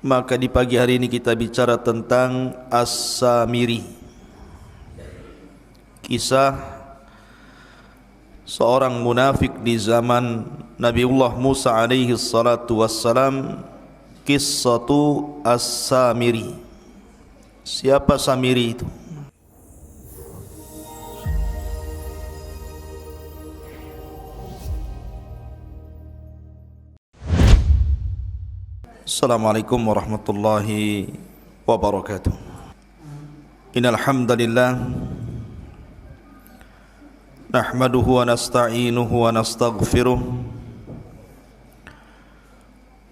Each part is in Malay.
Maka di pagi hari ini kita bicara tentang As-Samiri, kisah seorang munafik di zaman Nabiullah Musa alaihi salatu wassalam. Qissatu As-Samiri. Siapa Samiri itu? Assalamualaikum warahmatullahi wabarakatuh. Innal hamdalillah nahmaduhu wa nasta'inuhu wa nastaghfiruh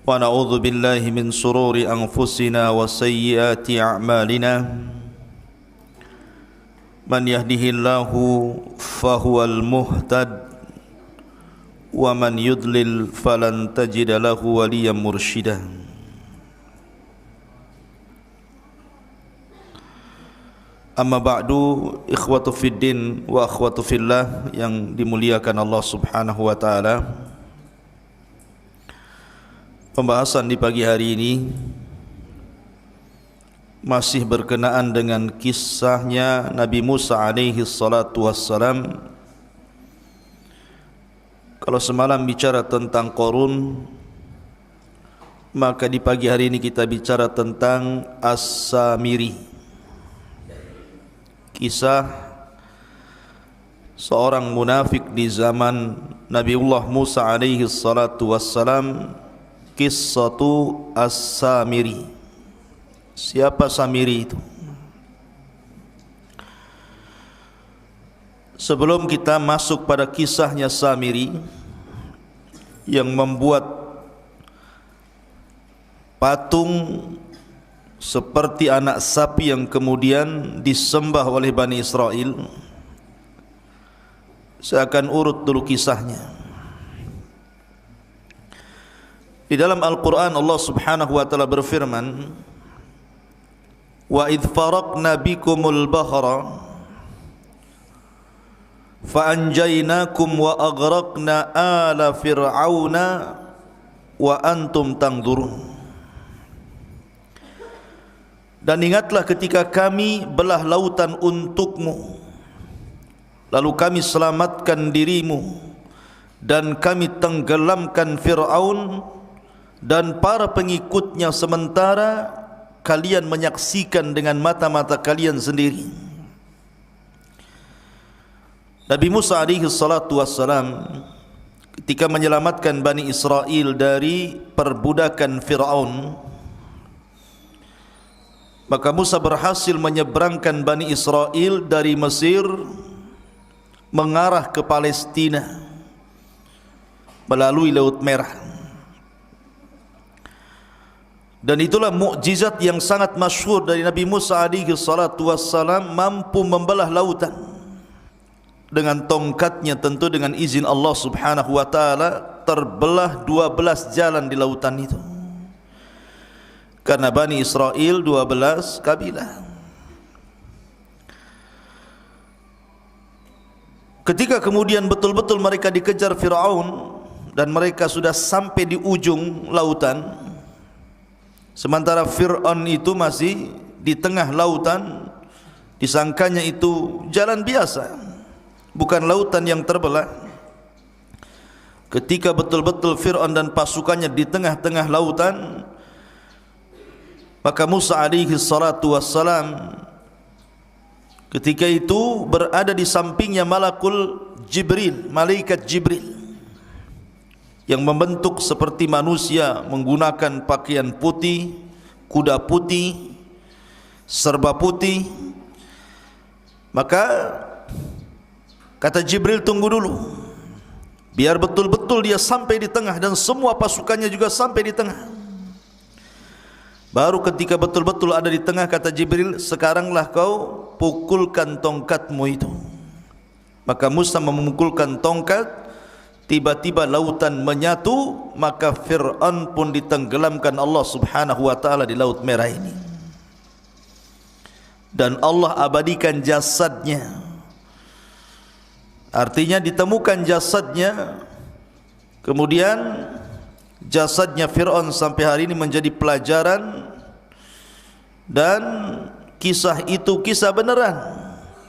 wa na'udzu billahi min shururi anfusina wa sayyiati a'malina. Man yahdihillahu fahuwal muhtad wa man yudlil falan tajida lahu waliyan mursyida. Amma ba'du, ikhwatu fiddin wa akhwatu fillah yang dimuliakan Allah subhanahu wa ta'ala. Pembahasan di pagi hari ini masih berkenaan dengan kisahnya Nabi Musa alaihi salatu wassalam. Kalau semalam bicara tentang Qarun, maka di pagi hari ini kita bicara tentang As-Samiri, kisah seorang munafik di zaman Nabiullah Musa alaihi salatu wassalam. Qissatu As-Samiri. Siapa Samiri itu? Sebelum kita masuk pada kisahnya Samiri yang membuat patung seperti anak sapi yang kemudian disembah oleh Bani Israel, saya akan urut dulu kisahnya. Di dalam Al-Quran Allah subhanahu wa ta'ala berfirman, wa idh faraqna bikumul bahra fa'anjaynakum wa aghraqna ala fir'auna wa antum tangdurun. Dan ingatlah ketika kami belah lautan untukmu, lalu kami selamatkan dirimu dan kami tenggelamkan Fir'aun dan para pengikutnya, sementara kalian menyaksikan dengan mata-mata kalian sendiri. Nabi Musa alaihi salatu wassalam ketika menyelamatkan Bani Israel dari perbudakan Fir'aun, maka Musa berhasil menyeberangkan Bani Israel dari Mesir mengarah ke Palestina melalui Laut Merah. Dan itulah mukjizat yang sangat masyhur dari Nabi Musa alaihi salatu wassalam, mampu membelah lautan dengan tongkatnya, tentu dengan izin Allah subhanahu wa ta'ala. Terbelah 12 jalan di lautan itu, karena Bani Israel 12 kabilah. Ketika kemudian betul-betul mereka dikejar Fir'aun dan mereka sudah sampai di ujung lautan, sementara Fir'aun itu masih di tengah lautan, disangkanya itu jalan biasa, bukan lautan yang terbelah. Ketika betul-betul Fir'aun dan pasukannya di tengah-tengah lautan, maka Musa alaihi salatu wassalam ketika itu berada di sampingnya malakul Jibril, malaikat Jibril, yang membentuk seperti manusia, menggunakan pakaian putih, kuda putih, serba putih. Maka kata Jibril, tunggu dulu, biar betul-betul dia sampai di tengah dan semua pasukannya juga sampai di tengah. Baru ketika betul-betul ada di tengah, kata Jibril, sekaranglah kau pukulkan tongkatmu itu. Maka Musa memukulkan tongkat. Tiba-tiba lautan menyatu, maka Fir'aun pun ditenggelamkan Allah subhanahu wa ta'ala di Laut Merah ini. Dan Allah abadikan jasadnya. Artinya ditemukan jasadnya. Kemudian jasadnya Fir'aun sampai hari ini menjadi pelajaran dan kisah itu kisah beneran.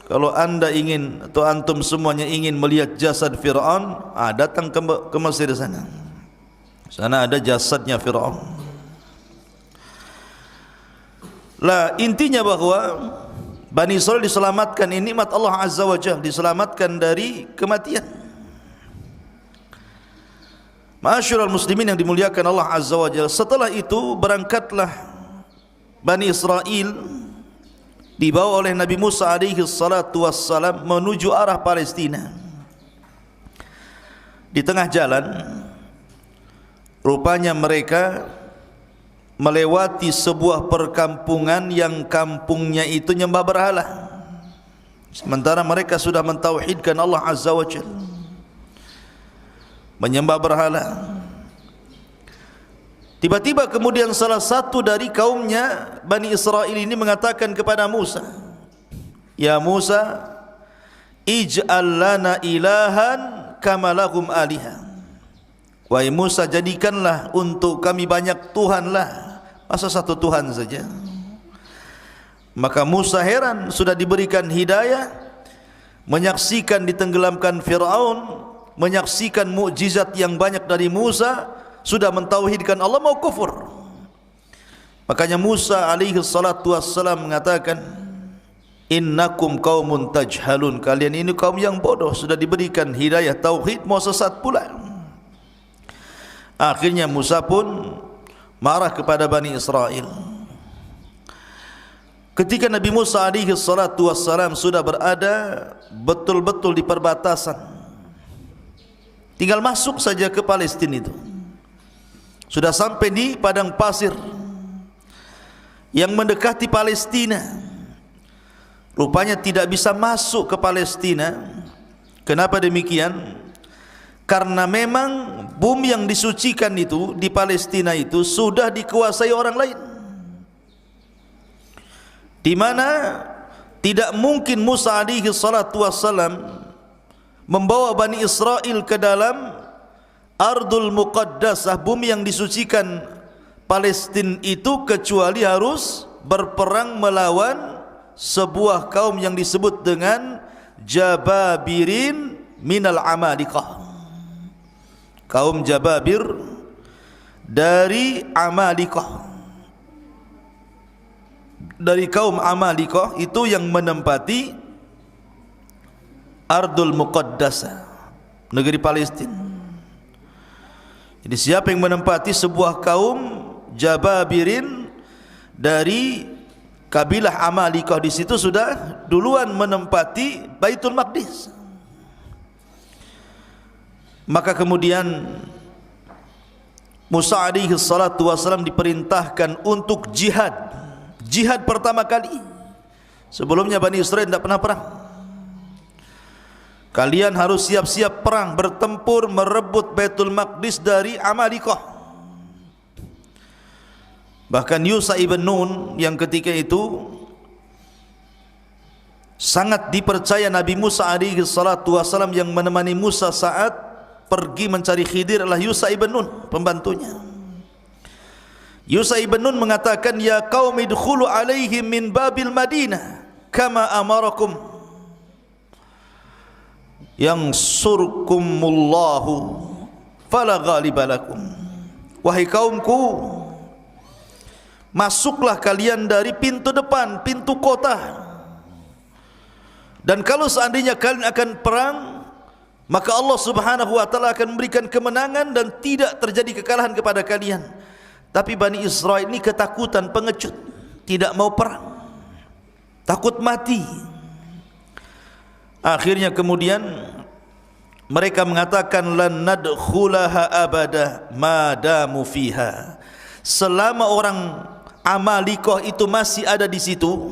Kalau anda ingin atau antum semuanya ingin melihat jasad Fir'aun, datang ke Mesir sana. Sana ada jasadnya Fir'aun. Lah, intinya bahwa Bani Israel diselamatkan, ini nikmat Allah Azza wa Jalla, diselamatkan dari kematian. Ma'asyiral muslimin yang dimuliakan Allah Azza wa Jalla, setelah itu berangkatlah Bani Israel dibawa oleh Nabi Musa alaihi salatu wassalam menuju arah Palestina. Di tengah jalan rupanya mereka melewati sebuah perkampungan yang kampungnya itu nyembah berhala, sementara mereka sudah mentauhidkan Allah Azza wa Jalla, menyembah berhala. Tiba-tiba kemudian salah satu dari kaumnya Bani Israel ini mengatakan kepada Musa, "Ya Musa, ij'al lana ilahan kama lahum aliha." Wahai Musa, jadikanlah untuk kami banyak Tuhan lah, masa satu Tuhan saja? Maka Musa heran, sudah diberikan hidayah, menyaksikan ditenggelamkan Fir'aun, menyaksikan mukjizat yang banyak dari Musa, sudah mentauhidkan Allah, mau kufur. Makanya Musa alaihi salatu wassalam mengatakan, "Innakum qaumun tajhalun." Kalian ini kaum yang bodoh, sudah diberikan hidayah tauhid mau sesat pula. Akhirnya Musa pun marah kepada Bani Israel. Ketika Nabi Musa alaihi salatu wassalam sudah berada betul-betul di perbatasan, tinggal masuk saja ke Palestina itu, sudah sampai di padang pasir yang mendekati Palestina. Rupanya tidak bisa masuk ke Palestina. Kenapa demikian? Karena memang bumi yang disucikan itu di Palestina itu sudah dikuasai orang lain, di mana tidak mungkin Musa alaihi salatu wassalam membawa Bani Israel ke dalam Ardul Muqaddasah, bumi yang disucikan Palestina itu, kecuali harus berperang melawan sebuah kaum yang disebut dengan Jababirin minal Amalikah. Kaum Jababir dari Amalikah, dari kaum Amalikah itu yang menempati Ardul Muqaddasah, negeri Palestina. Jadi siapa yang menempati sebuah kaum Jababirin dari kabilah Amalikah, di situ sudah duluan menempati Baitul Maqdis. Maka kemudian Musa alaihi salatu wasallam diperintahkan untuk jihad. Jihad pertama kali. Sebelumnya Bani Israel tidak pernah perang. Kalian harus siap-siap perang, bertempur, merebut Baitul Maqdis dari Amalikah. Bahkan Yusha ibn Nun yang ketika itu sangat dipercaya Nabi Musa alaihi salatu wasallam, yang menemani Musa saat pergi mencari Khidir adalah Yusha ibn Nun, pembantunya. Yusha ibn Nun mengatakan, "Ya qaumi idkhulu alaihim min babil Madinah kama amarakum yansurkumullahu fala ghaliba lakum." Wahai kaumku, masuklah kalian dari pintu depan, pintu kota, dan kalau seandainya kalian akan perang, maka Allah subhanahu wa ta'ala akan memberikan kemenangan dan tidak terjadi kekalahan kepada kalian. Tapi Bani Israel ini ketakutan, pengecut, tidak mau perang, takut mati. Akhirnya kemudian mereka mengatakan, "Lan nadkhulaha abada madamu fiha." Selama orang Amalikah itu masih ada di situ,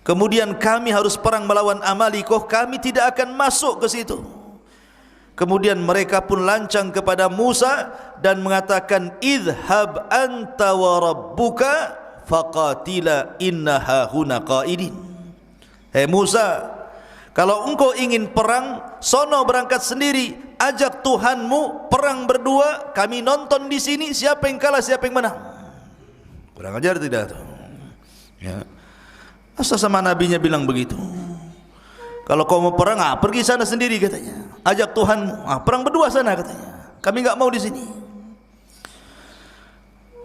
kemudian kami harus perang melawan Amalikah, kami tidak akan masuk ke situ. Kemudian mereka pun lancang kepada Musa dan mengatakan, "Idhhab anta wa rabbuka faqatila inna hahuna qaidin." Hei Musa, kalau engkau ingin perang, sono berangkat sendiri, ajak Tuhanmu perang berdua, kami nonton di sini siapa yang kalah siapa yang menang. Kurang ajar tidak? Ya. Masa sama nabinya bilang begitu? Kalau kau mau perang, pergi sana sendiri katanya. Ajak Tuhanmu, perang berdua sana katanya. Kami enggak mau di sini.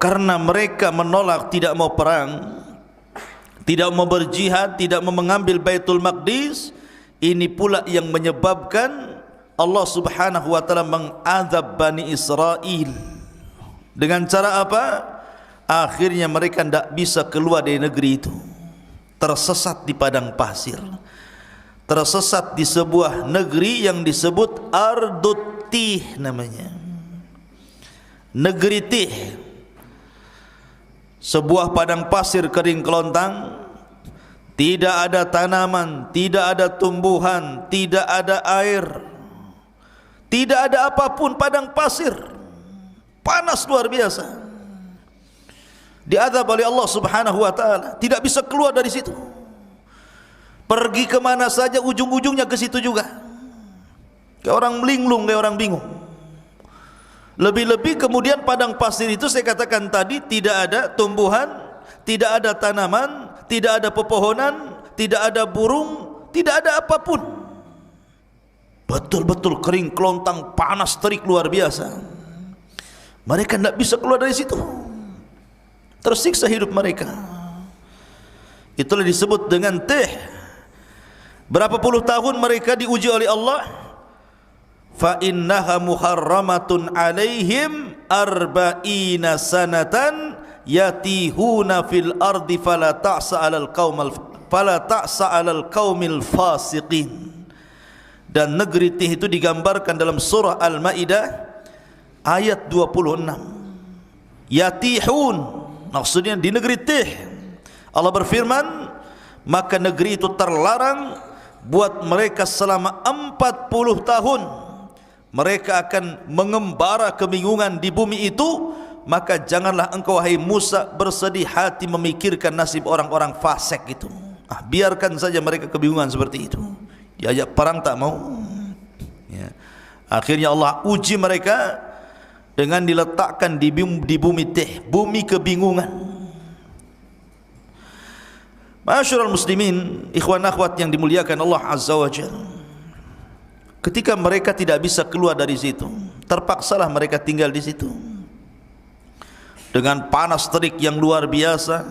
Karena mereka menolak, tidak mau perang, tidak mau berjihad, tidak mau mengambil Baitul Maqdis. Ini pula yang menyebabkan Allah Subhanahu wa taala mengazab Bani Israel. Dengan cara apa? Akhirnya mereka tidak bisa keluar dari negeri itu. Tersesat di padang pasir. Tersesat di sebuah negeri yang disebut Ardut Tih namanya. Negeri Tih. Sebuah padang pasir kering kelontang, tidak ada tanaman, tidak ada tumbuhan, tidak ada air, tidak ada apapun, padang pasir, panas luar biasa. Diazab oleh Allah Subhanahu wa taala, tidak bisa keluar dari situ. Pergi kemana saja ujung-ujungnya ke situ juga. Kayak orang melinglung, kayak orang bingung. Lebih-lebih kemudian padang pasir itu saya katakan tadi tidak ada tumbuhan, tidak ada tanaman, tidak ada pepohonan, tidak ada burung, tidak ada apapun. Betul-betul kering kelontang, panas terik luar biasa. Mereka tidak bisa keluar dari situ. Tersiksa hidup mereka. Itulah disebut dengan Tih. Berapa puluh tahun mereka diuji oleh Allah? Fa innaha muharramatun alaihim arba'ina sanatan yatihuna fil ardi fala ta'sa 'alal qaumil fasiqin. Dan negeri Tih itu digambarkan dalam surah Al-Maidah ayat 26. Yatihun, maksudnya di negeri Tih. Allah berfirman, maka negeri itu terlarang buat mereka selama 40 tahun. Mereka akan mengembara kebingungan di bumi itu. Maka janganlah engkau wahai Musa bersedih hati memikirkan nasib orang-orang fasik itu. Biarkan saja mereka kebingungan seperti itu. Diajak perang tak mau. Ya. Akhirnya Allah uji mereka dengan diletakkan di bumi Tih, bumi kebingungan. Ma'asyiral muslimin, ikhwan akhwat yang dimuliakan Allah Azza wa Jalla. Ketika mereka tidak bisa keluar dari situ, terpaksalah mereka tinggal di situ. Dengan panas terik yang luar biasa,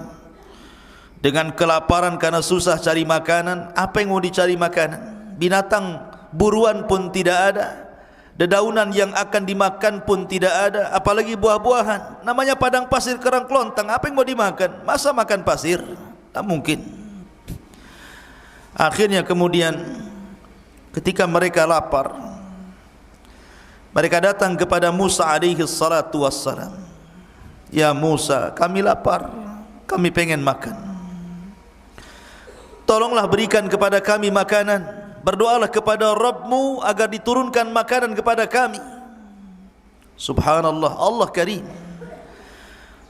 dengan kelaparan karena susah cari makanan. Apa yang mau dicari makanan? Binatang buruan pun tidak ada, dedaunan yang akan dimakan pun tidak ada, apalagi buah-buahan. Namanya padang pasir kerang kelontang, apa yang mau dimakan? Masa makan pasir? Tak mungkin. Akhirnya kemudian ketika mereka lapar, mereka datang kepada Musa alaihi salatu wassalam. Ya Musa, kami lapar, kami pengen makan. Tolonglah berikan kepada kami makanan. Berdoalah kepada Rabbmu agar diturunkan makanan kepada kami. Subhanallah, Allah Karim.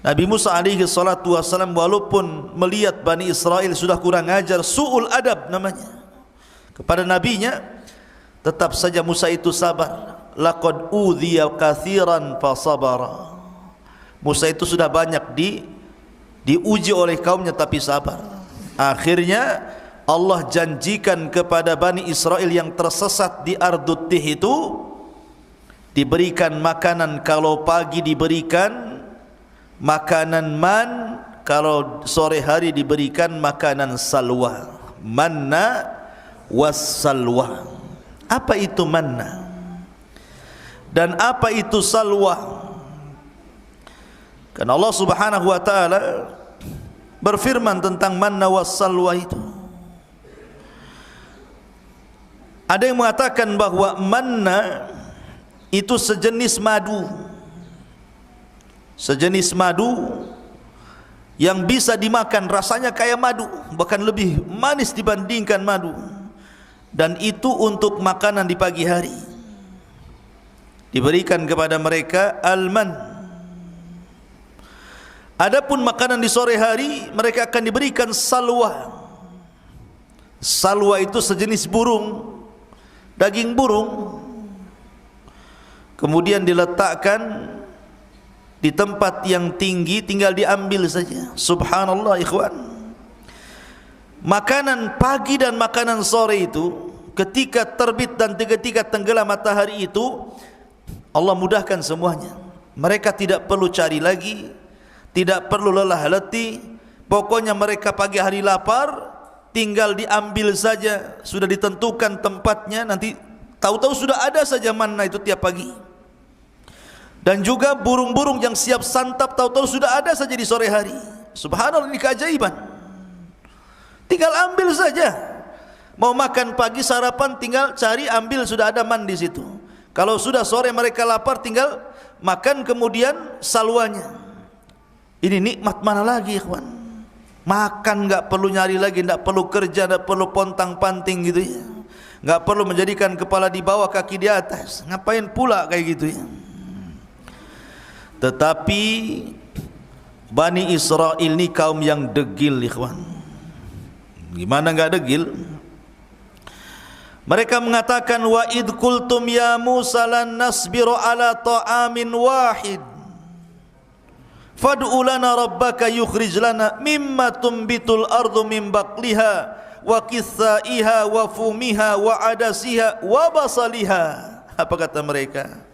Nabi Musa alaihi salatu wassalam walaupun melihat Bani Israel sudah kurang ajar, su'ul adab namanya kepada nabinya, tetap saja Musa itu sabar. Laqad udhiya katsiran fasabara. Musa itu sudah banyak diuji oleh kaumnya tapi sabar. Akhirnya Allah janjikan kepada Bani Israel yang tersesat di Ardut Tih itu diberikan makanan. Kalau pagi diberikan makanan man, kalau sore hari diberikan makanan salwa. Manna wassalwa. Apa itu manna dan apa itu salwa? Karena Allah Subhanahu wa taala berfirman tentang manna wassalwa itu. Ada yang mengatakan bahwa manna itu sejenis madu. Sejenis madu yang bisa dimakan, rasanya kayak madu, bahkan lebih manis dibandingkan madu. Dan itu untuk makanan di pagi hari. Diberikan kepada mereka alman. Adapun makanan di sore hari mereka akan diberikan salwa. Salwa itu sejenis burung, daging burung. Kemudian diletakkan di tempat yang tinggi, tinggal diambil saja. Subhanallah ikhwan. makanan pagi dan makanan sore itu, ketika terbit dan ketika tenggelam matahari itu, Allah mudahkan semuanya. Mereka tidak perlu cari lagi, tidak perlu lelah letih. Pokoknya mereka pagi hari lapar, tinggal diambil saja, sudah ditentukan tempatnya, nanti tahu-tahu sudah ada saja manna itu tiap pagi. Dan juga burung-burung yang siap santap, tahu-tahu sudah ada saja di sore hari. Subhanallah, ini keajaiban. Tinggal ambil saja. Mau makan pagi sarapan, tinggal cari ambil, sudah ada man di situ. Kalau sudah sore mereka lapar, tinggal makan kemudian salwanya. Ini nikmat mana lagi, ikhwan? Makan enggak perlu nyari lagi, enggak perlu kerja, enggak perlu pontang-panting gitu ya. Enggak perlu menjadikan kepala di bawah kaki di atas. Ngapain pula kayak gitu ya? Tetapi Bani Israel ini kaum yang degil, ikhwan. Gimana enggak degil? Mereka mengatakan, wa id qultum ya Musa lan nasbiru ala ta'amin wahid fad'u lana rabbaka yukhrij lana mimma tumbitul ardu min baqliha wa qithaiha wa fumiha wa adasiha wa basaliha. Apa kata mereka?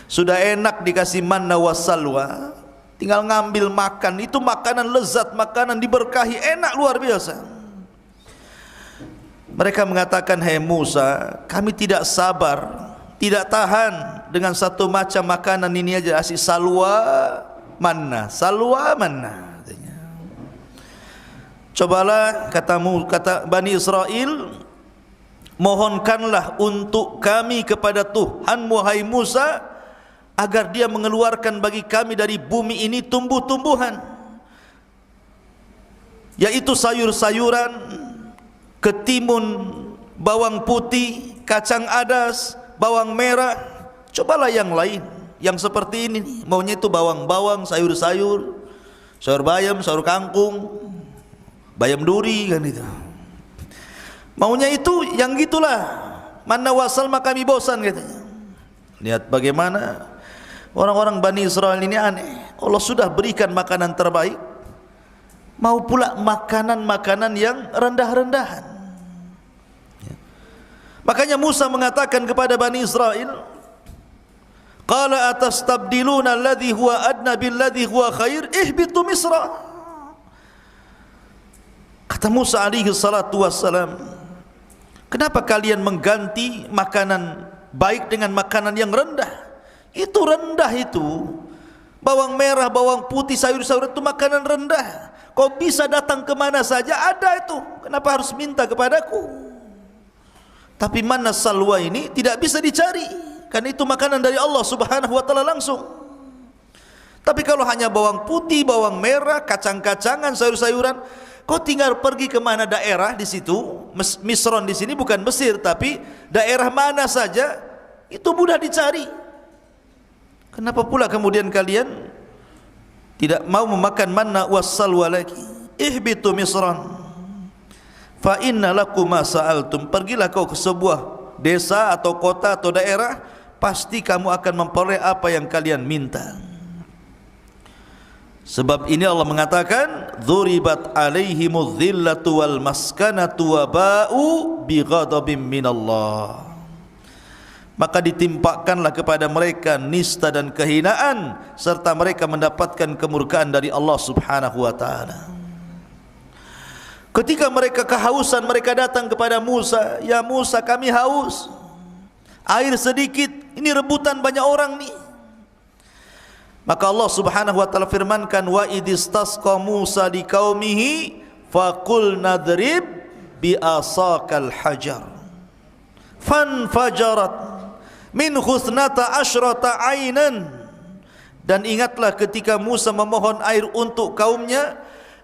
Sudah enak dikasih manna wassalwa, tinggal ngambil makan. Itu makanan lezat, makanan diberkahi, enak luar biasa. Mereka mengatakan, hai Musa, kami tidak sabar, tidak tahan dengan satu macam makanan ini aja. Asyik salwa manna, salwa manna. Cobalah, kata Bani Israel, mohonkanlah untuk kami kepada Tuhanmu, hai Musa, agar dia mengeluarkan bagi kami dari bumi ini tumbuh-tumbuhan, yaitu sayur-sayuran, ketimun, bawang putih, kacang adas, bawang merah. Cobalah yang lain, yang seperti ini nih. Maunya itu bawang-bawang, sayur-sayur, sayur bayam, sayur kangkung, bayam duri kan itu. Maunya itu yang gitulah. Manna wassalma kami bosan katanya. Lihat bagaimana orang-orang Bani Israel ini aneh. Allah sudah berikan makanan terbaik, mau pula makanan-makanan yang rendah-rendahan. Makanya Musa mengatakan kepada Bani Israel, qala atastabdiluna alladhi huwa adna billadhi huwa khair ihbitu misra. Kata Musa alaihi salatu wassalam, kenapa kalian mengganti makanan baik dengan makanan yang rendah? Itu rendah itu. Bawang merah, bawang putih, sayur-sayur itu makanan rendah. Kau bisa datang kemana saja ada itu. Kenapa harus minta kepadaku? Tapi mana salwa ini tidak bisa dicari, karena itu makanan dari Allah Subhanahu wa taala langsung. Tapi kalau hanya bawang putih, bawang merah, kacang-kacangan, sayur-sayuran, kau tinggal pergi ke mana daerah di situ. Misron di sini bukan Mesir, tapi daerah mana saja itu mudah dicari. Kenapa pula kemudian kalian tidak mau memakan manna wassalwa lagi? Ihbitu misran fa inna lakum ma sa'altum. Pergilah kau ke sebuah desa atau kota atau daerah, pasti kamu akan memperoleh apa yang kalian minta. Sebab ini Allah mengatakan, dzuribat alaihimudz dzillatu wal maskanatu wa ba'u bighadabim minallah. Maka ditimpakanlah kepada mereka nista dan kehinaan, serta mereka mendapatkan kemurkaan dari Allah Subhanahu wa taala. Ketika mereka kehausan, mereka datang kepada Musa, ya Musa, kami haus, air sedikit, ini rebutan banyak orang nih. Maka Allah Subhanahu wa taala firmankan, wa idistasqa Musa liqaumihi faqul nadrib bi asaqal hajar fanfajarat min khuthnata asyrata ainan. Dan ingatlah ketika Musa memohon air untuk kaumnya,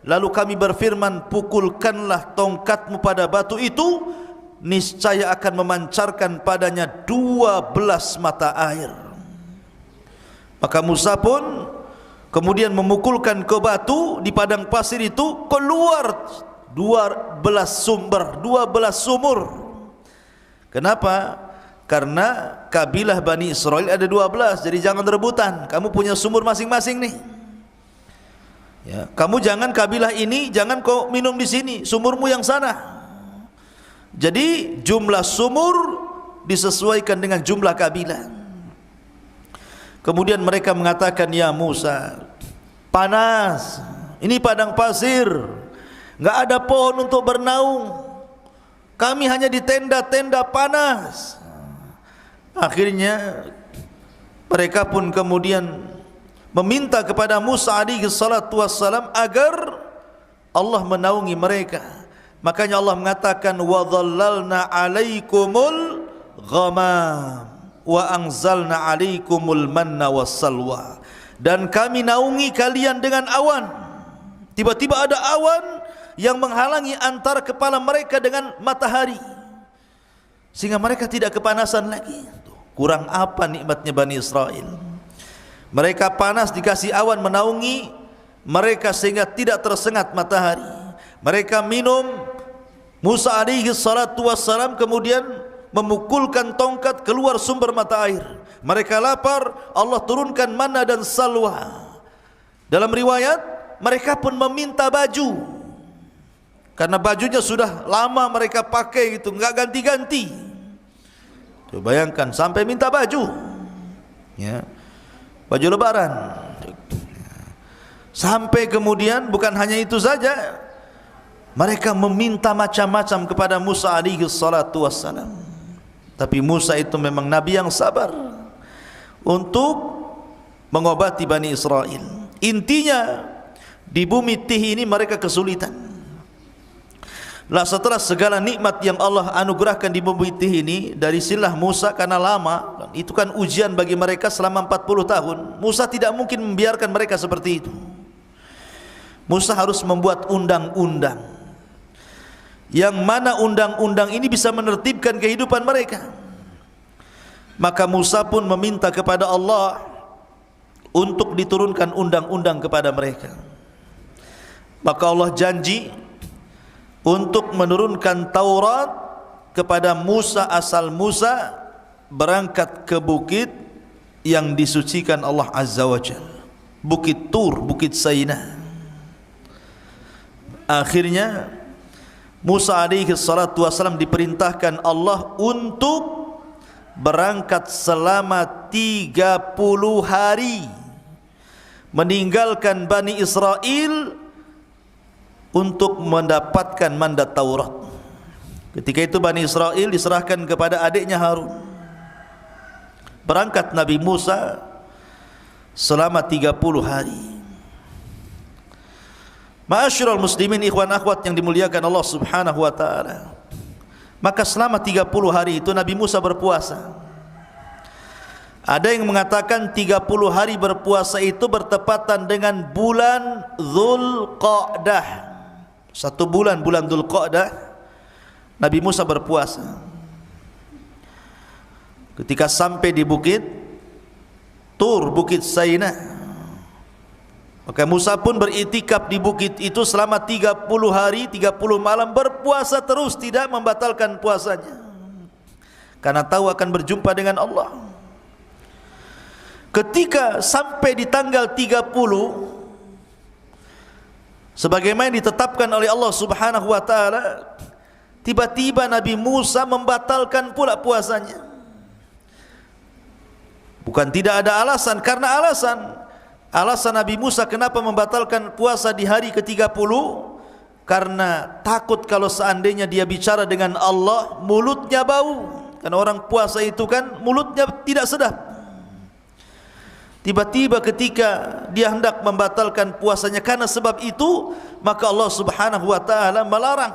lalu kami berfirman, pukulkanlah tongkatmu pada batu itu, niscaya akan memancarkan padanya 12 mata air. Maka Musa pun kemudian memukulkan ke batu di padang pasir itu, keluar 12 sumur. Kenapa? Karena kabilah Bani Israel ada 12, jadi jangan rebutan. Kamu punya sumur masing-masing nih. Ya, kamu jangan kabilah ini, jangan kau minum di sini, sumurmu yang sana. Jadi jumlah sumur disesuaikan dengan jumlah kabilah. Kemudian mereka mengatakan, ya Musa, panas, ini padang pasir, enggak ada pohon untuk bernaung, kami hanya di tenda-tenda panas. Akhirnya mereka pun kemudian meminta kepada Musa alaihi salatu wassalam agar Allah menaungi mereka. Makanya Allah mengatakan, wa dhallalna alaikumul ghamam wa anzalna alaikumul manna wassalwa, dan kami naungi kalian dengan awan. Tiba-tiba ada awan yang menghalangi antara kepala mereka dengan matahari, sehingga mereka tidak kepanasan lagi. Kurang apa nikmatnya Bani Israel? Mereka panas dikasih awan menaungi mereka sehingga tidak tersengat matahari. Mereka minum, Musa alaihi salatu wassalam kemudian memukulkan tongkat, keluar sumber mata air. Mereka lapar, Allah turunkan manna dan salwa. Dalam riwayat, mereka pun meminta baju, karena bajunya sudah lama mereka pakai gitu, enggak ganti-ganti. Tuh, bayangkan sampai minta baju, ya, baju lebaran. Sampai kemudian bukan hanya itu saja, mereka meminta macam-macam kepada Musa alaihi salatu wassalam. Tapi Musa itu memang nabi yang sabar untuk mengobati Bani Israel. Intinya di bumi Tih ini mereka kesulitan. Lah setelah segala nikmat yang Allah anugerahkan di bumi Tih ini dari silah Musa, karena lama, itu kan ujian bagi mereka selama 40 tahun. Musa tidak mungkin membiarkan mereka seperti itu. Musa harus membuat undang-undang, yang mana undang-undang ini bisa menertibkan kehidupan mereka. Maka Musa pun meminta kepada Allah untuk diturunkan undang-undang kepada mereka. Maka Allah janji untuk menurunkan Taurat kepada Musa asal Musa berangkat ke bukit yang disucikan Allah Azza wa Jalla, Bukit Tur, Bukit Saina. Akhirnya Musa alaihi salatu wassalam diperintahkan Allah untuk berangkat selama 30 hari meninggalkan Bani Israel untuk mendapatkan mandat Taurat. Ketika itu Bani Israel diserahkan kepada adiknya Harun. Berangkat Nabi Musa selama 30 hari. Ma'asyiral muslimin, ikhwan akhwat yang dimuliakan Allah Subhanahu wa taala. Maka selama 30 hari itu Nabi Musa berpuasa. Ada yang mengatakan 30 hari berpuasa itu bertepatan dengan bulan Dzulqa'dah. 1 bulan, bulan Dzulqa'dah, Nabi Musa berpuasa. Ketika sampai di bukit Tur, Bukit Saina, maka Musa pun beriktikaf di bukit itu selama 30 hari 30 malam, berpuasa terus, tidak membatalkan puasanya, karena tahu akan berjumpa dengan Allah. Ketika sampai di tanggal 30, sebagaimana ditetapkan oleh Allah Subhanahu wa taala, tiba-tiba Nabi Musa membatalkan pula puasanya. Bukan tidak ada alasan, karena alasan Nabi Musa kenapa membatalkan puasa di hari ke-30, karena takut kalau seandainya dia bicara dengan Allah mulutnya bau. Karena orang puasa itu kan mulutnya tidak sedap. Tiba-tiba ketika dia hendak membatalkan puasanya karena sebab itu, maka Allah Subhanahu wa taala melarang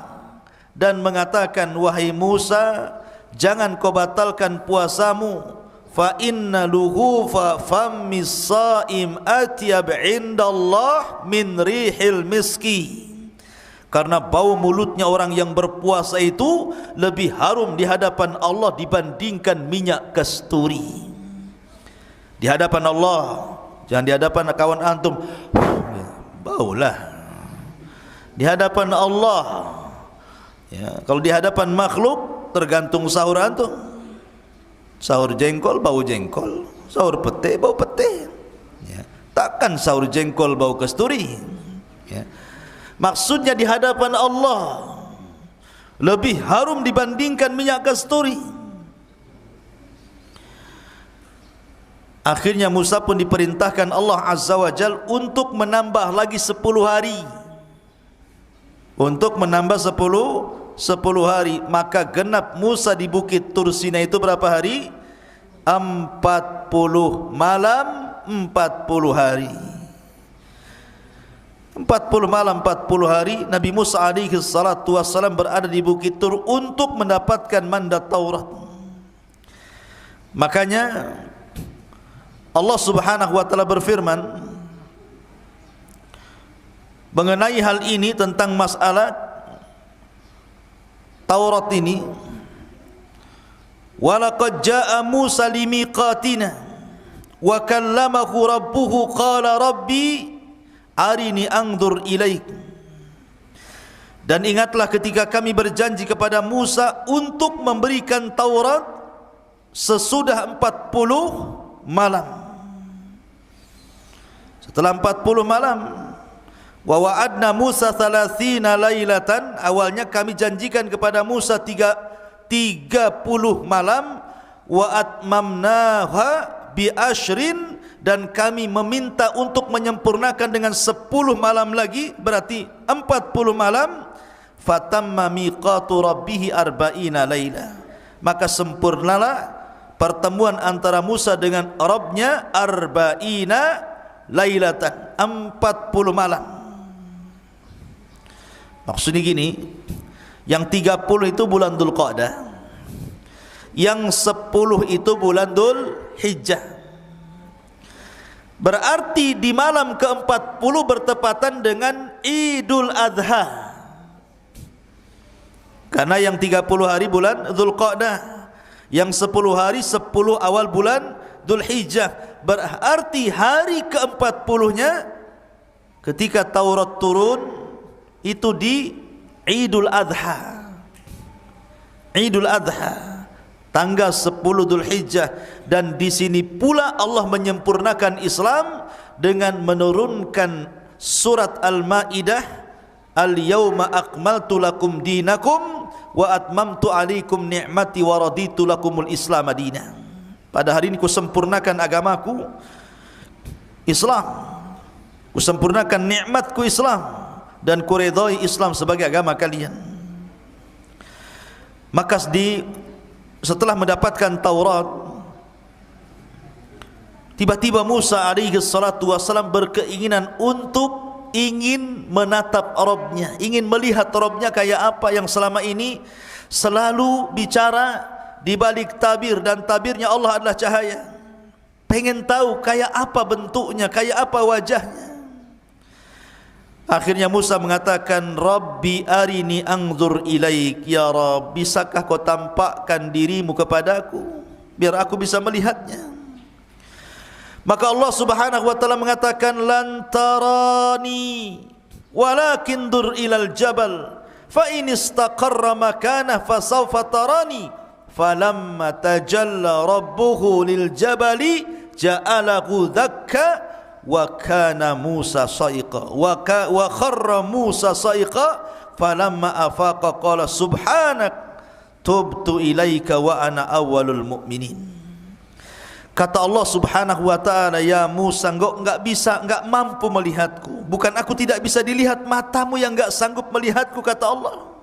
dan mengatakan, wahai Musa, jangan kau batalkan puasamu, fa inna luhufa fammis shaim atyab indallah min rihil miski. Karena bau mulutnya orang yang berpuasa itu lebih harum di hadapan Allah dibandingkan minyak kasturi. Di hadapan Allah, jangan di hadapan kawan antum, baulah. Di hadapan Allah, ya, kalau di hadapan makhluk tergantung sahur antum. Sahur jengkol bau jengkol, sahur pete bau pete, ya. Takkan sahur jengkol bau kasturi. ya. Maksudnya di hadapan Allah lebih harum dibandingkan minyak kasturi. Akhirnya Musa pun diperintahkan Allah Azza wa Jal untuk menambah lagi 10 hari. Untuk menambah 10 hari. Maka genap Musa di Bukit Tur Sinai itu berapa hari? 40 malam 40 hari. 40 malam 40 hari Nabi Musa alaihi salatu wassalam berada di Bukit Tur untuk mendapatkan mandat Taurat. Makanya Allah Subhanahu wa taala berfirman mengenai hal ini, tentang masalah Taurat ini, walaqad jaa Musa limiqatina wa kallamahu rabbuhu qala rabbi arini anzur ilaik. Dan ingatlah ketika kami berjanji kepada Musa untuk memberikan Taurat sesudah 40 malam. Setelah 40 malam, wa wa'adna Musa 30 lailatan, awalnya kami janjikan kepada Musa 30 malam, wa atmamnaha bi ashrin, dan kami meminta untuk menyempurnakan dengan 10 malam lagi, berarti 40 malam. Fatamma miqatu rabbih 40 laila, maka sempurnalah pertemuan antara Musa dengan Rabbnya 40 lailatan, 40 malam. Maksudnya gini, yang 30 itu bulan Dzulqa'dah, yang 10 itu bulan Dzulhijjah. Berarti di malam ke-40 bertepatan dengan Idul Adha, karena yang 30 hari bulan Dzulqa'dah, yang 10 hari 10 awal bulan Dzulhijjah. Berarti hari ke-40-nya ketika Taurat turun itu di Idul Adha. Idul Adha, tanggal 10 Dzulhijjah. Dan di sini pula Allah menyempurnakan Islam dengan menurunkan surat Al-Maidah, Al-yawma akmaltu lakum dinakum wa atmamtu alaikum ni'mati wa raditu lakumul Islam madinah. Pada hari ini kusempurnakan agamaku Islam, kusempurnakan nikmatku Islam, dan kuridhai Islam sebagai agama kalian. Maka setelah mendapatkan Taurat, tiba-tiba Musa alaihi salatu wasallam berkeinginan untuk ingin menatap Rabbnya, ingin melihat Rabbnya kayak apa yang selama ini selalu bicara di balik tabir, dan tabirnya Allah adalah cahaya. Pengen tahu kayak apa bentuknya, kayak apa wajahnya. Akhirnya Musa mengatakan, Rabbi arini anzur ilaik, ya Rabb, bisakah kau tampakkan dirimu kepadaku biar aku bisa melihatnya. Maka Allah Subhanahu wa taala mengatakan, lan tarani walakin dur ilal jabal fa in istaqarra makanah fasawfa tarani. Falamma tajalla rabbuhu lil jabali ja'alahu dakka wa kana Musa sa'iqa wa kharra Musa sa'iqa falamma afaqa qala subhanak tubtu ilaika wa ana awwalul mu'minin. Kata Allah Subhanahu wa taala, ya Musa, engkau enggak mampu melihatku. Bukan aku tidak bisa dilihat, matamu yang enggak sanggup melihatku, kata Allah.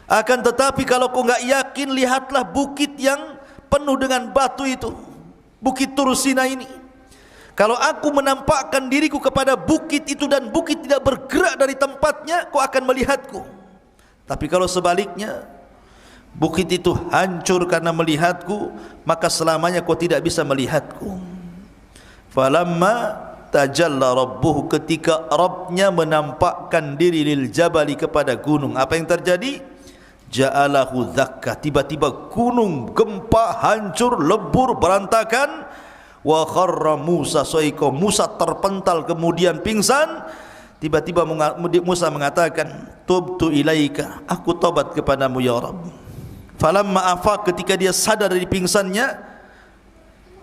Akan tetapi kalau kau enggak yakin, lihatlah bukit yang penuh dengan batu itu, Bukit Tur Sinai ini. Kalau aku menampakkan diriku kepada bukit itu dan bukit tidak bergerak dari tempatnya, kau akan melihatku. Tapi kalau sebaliknya, bukit itu hancur karena melihatku, maka selamanya kau tidak bisa melihatku. Falamma tajalla rabbuhu, ketika Rabbnya menampakkan diri lil jabali, kepada gunung, apa yang terjadi? Ja'alahu dzakka, tiba-tiba gunung gempa, hancur, lebur, berantakan. Wa kharra Musa sa'iqa, Musa terpental kemudian pingsan. Tiba-tiba Musa mengatakan, tubtu ilaika, aku tobat kepadamu ya Rabb. Falamma afaq, ketika dia sadar dari pingsannya,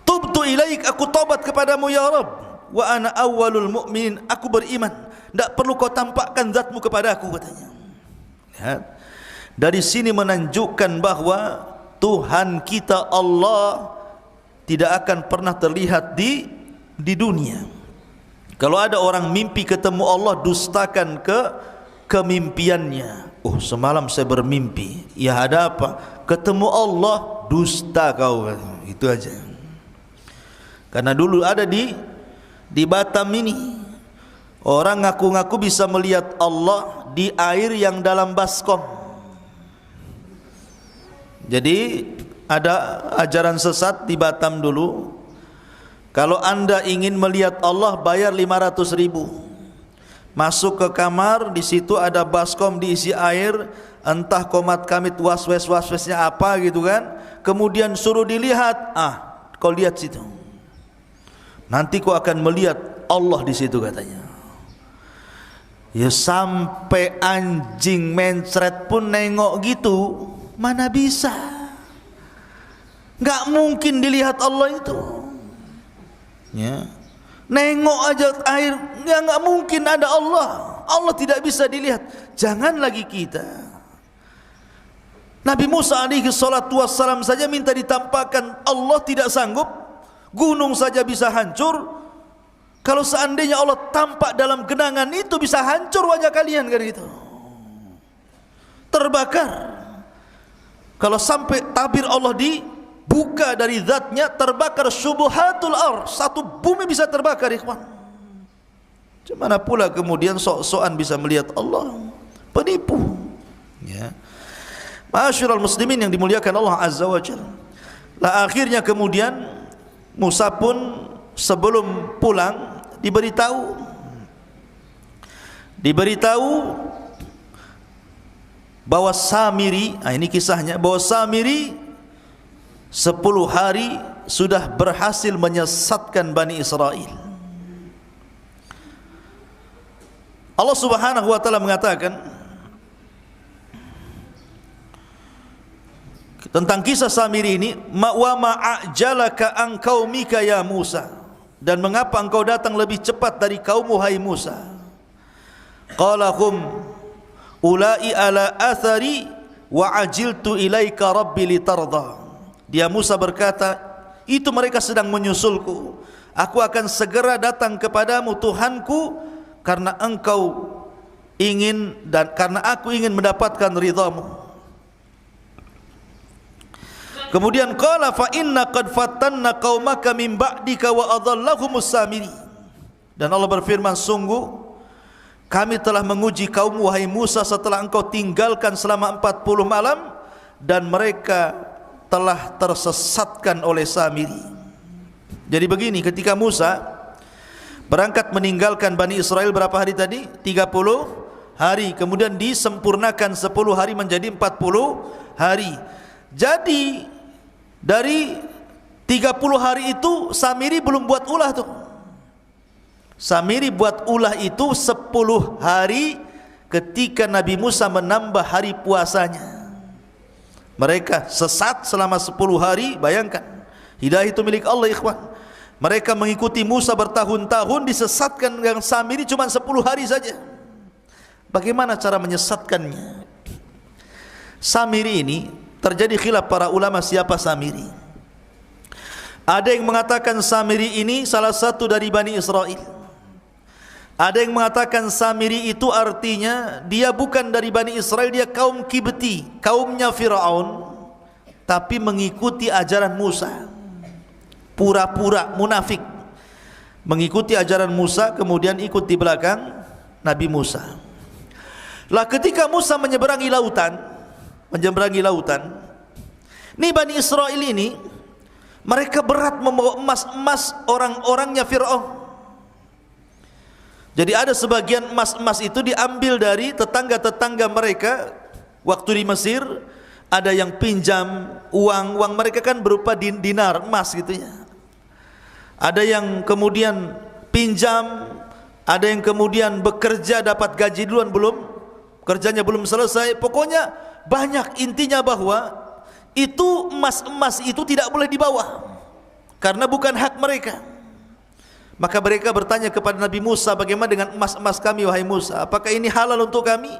tubtu ilaik, aku tobat kepadamu ya Rabb. Wa ana awwalul mu'minin, aku beriman tidak perlu kau tampakkan zatmu kepadaku, katanya. Lihat, dari sini menunjukkan bahwa Tuhan kita Allah tidak akan pernah terlihat di dunia. Kalau ada orang mimpi ketemu Allah, dustakan kemimpiannya. Oh, semalam saya bermimpi. Ya, ada apa? Ketemu Allah, dusta kau. Itu aja. Karena dulu ada di Batam ini, orang ngaku-ngaku bisa melihat Allah di air yang dalam baskom. Jadi ada ajaran sesat di Batam dulu, kalau anda ingin melihat Allah bayar 500.000. Masuk ke kamar, di situ ada baskom diisi air, entah komat kamit waswesnya apa gitu kan. Kemudian suruh dilihat, kau lihat situ. Nanti kau akan melihat Allah di situ, katanya. Ya, sampai anjing mencret pun nengok gitu, mana bisa? Nggak mungkin dilihat Allah itu. Ya, nengok aja air, nggak mungkin ada Allah. Allah tidak bisa dilihat. Jangan lagi kita. Nabi Musa alaihi salatu wassalam saja minta ditampakkan, Allah tidak sanggup. Gunung saja bisa hancur. Kalau seandainya Allah tampak dalam genangan itu, bisa hancur wajah kalian, kan gitu. Terbakar. Kalau sampai tabir Allah dibuka dari zatnya, terbakar syubuhatul ar, satu bumi bisa terbakar, ikhwan. Gimana pula kemudian sok-sokan bisa melihat Allah? Penipu. Ya. Ma'asyiral muslimin yang dimuliakan Allah Azza wa Jalla. Lah akhirnya kemudian Musa pun sebelum pulang diberitahu bahwa Samiri, ini kisahnya, bahwa Samiri 10 hari sudah berhasil menyesatkan Bani Israel. Allah Subhanahu wa taala mengatakan tentang kisah Samiri ini, wa ma'ajalaka an qaumika ya Musa, dan mengapa engkau datang lebih cepat dari kaummu hai Musa? Qala hum ulai ala athari wa ajiltu ilaika rabbi litarda. Dia Musa berkata, itu mereka sedang menyusulku, aku akan segera datang kepadamu Tuhanku, karena engkau ingin dan karena aku ingin mendapatkan ridhamu. Kemudian qala fa inna qad fatanna qaumaka min ba'dika wa adhallahumus Samiri. Dan Allah berfirman, sungguh kami telah menguji kaummu wahai Musa setelah engkau tinggalkan selama 40 malam, dan mereka telah tersesatkan oleh Samiri. Jadi begini, ketika Musa berangkat meninggalkan Bani Israel berapa hari tadi? 30 hari. Kemudian disempurnakan 10 hari menjadi 40 hari. Jadi dari 30 hari itu Samiri belum buat ulah tuh. Samiri buat ulah itu 10 hari ketika Nabi Musa menambah hari puasanya. Mereka sesat selama 10 hari, bayangkan. Hidayah itu milik Allah, ikhwan. Mereka mengikuti Musa bertahun-tahun, disesatkan dengan Samiri cuma 10 hari saja. Bagaimana cara menyesatkannya? Samiri ini terjadi khilaf para ulama siapa Samiri. Ada yang mengatakan Samiri ini salah satu dari Bani Israel. Ada yang mengatakan Samiri itu artinya dia bukan dari Bani Israel, dia kaum Kibti, kaumnya Fir'aun, tapi mengikuti ajaran Musa. Pura-pura munafik, mengikuti ajaran Musa, kemudian ikut di belakang Nabi Musa. Lah ketika Musa menyeberangi lautan, ini Bani Israel ini, mereka berat membawa emas-emas orang-orangnya Fir'aun. Jadi ada sebagian emas-emas itu diambil dari tetangga-tetangga mereka waktu di Mesir. Ada yang pinjam uang mereka kan berupa dinar, emas gitu ya. Ada yang kemudian pinjam, ada yang kemudian bekerja dapat gaji duluan, kerjanya belum selesai. Pokoknya banyak. Intinya bahwa itu emas-emas itu tidak boleh dibawa karena bukan hak mereka. Maka mereka bertanya kepada Nabi Musa, bagaimana dengan emas-emas kami wahai Musa? Apakah ini halal untuk kami?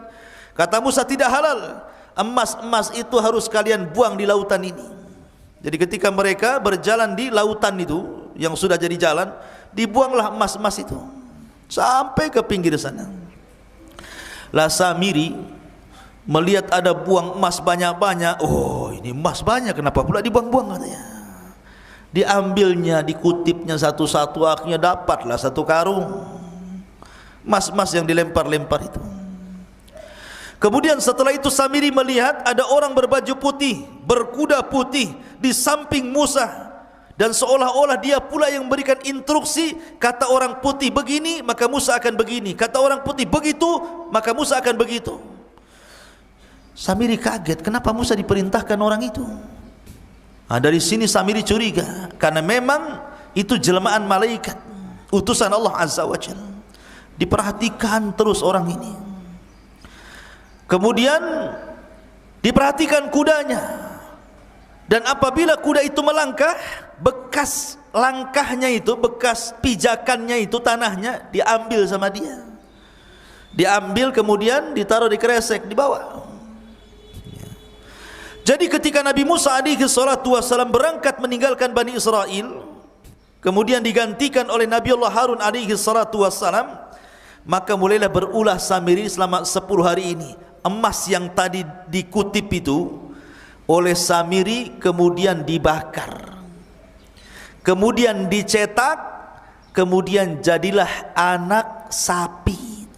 Kata Musa, tidak halal. Emas-emas itu harus kalian buang di lautan ini. Jadi ketika mereka berjalan di lautan itu yang sudah jadi jalan, dibuanglah emas-emas itu sampai ke pinggir sana. Lah Samiri melihat ada buang emas banyak-banyak. Oh, ini emas banyak, kenapa pula dibuang-buang katanya. Diambilnya, dikutipnya satu-satu, akhirnya dapatlah satu karung emas-emas yang dilempar-lempar itu. Kemudian setelah itu Samiri melihat ada orang berbaju putih, berkuda putih di samping Musa, dan seolah-olah dia pula yang memberikan instruksi. Kata orang putih begini, maka Musa akan begini. Kata orang putih begitu, maka Musa akan begitu. Samiri kaget, kenapa Musa diperintahkan orang itu? Nah, dari sini Samiri curiga, karena memang itu jelmaan malaikat, utusan Allah Azza wa Jalla. Diperhatikan terus orang ini. Kemudian diperhatikan kudanya, dan apabila kuda itu melangkah, bekas langkahnya itu, bekas pijakannya itu, tanahnya diambil sama dia. Diambil kemudian ditaruh di kresek, dibawa. Jadi ketika Nabi Musa alaihi salatu wassalam berangkat meninggalkan Bani Israel, kemudian digantikan oleh Nabi Allah Harun alaihi salatu wassalam, maka mulailah berulah Samiri selama 10 hari ini. Emas yang tadi dikutip itu oleh Samiri kemudian dibakar, kemudian dicetak, kemudian jadilah anak sapi,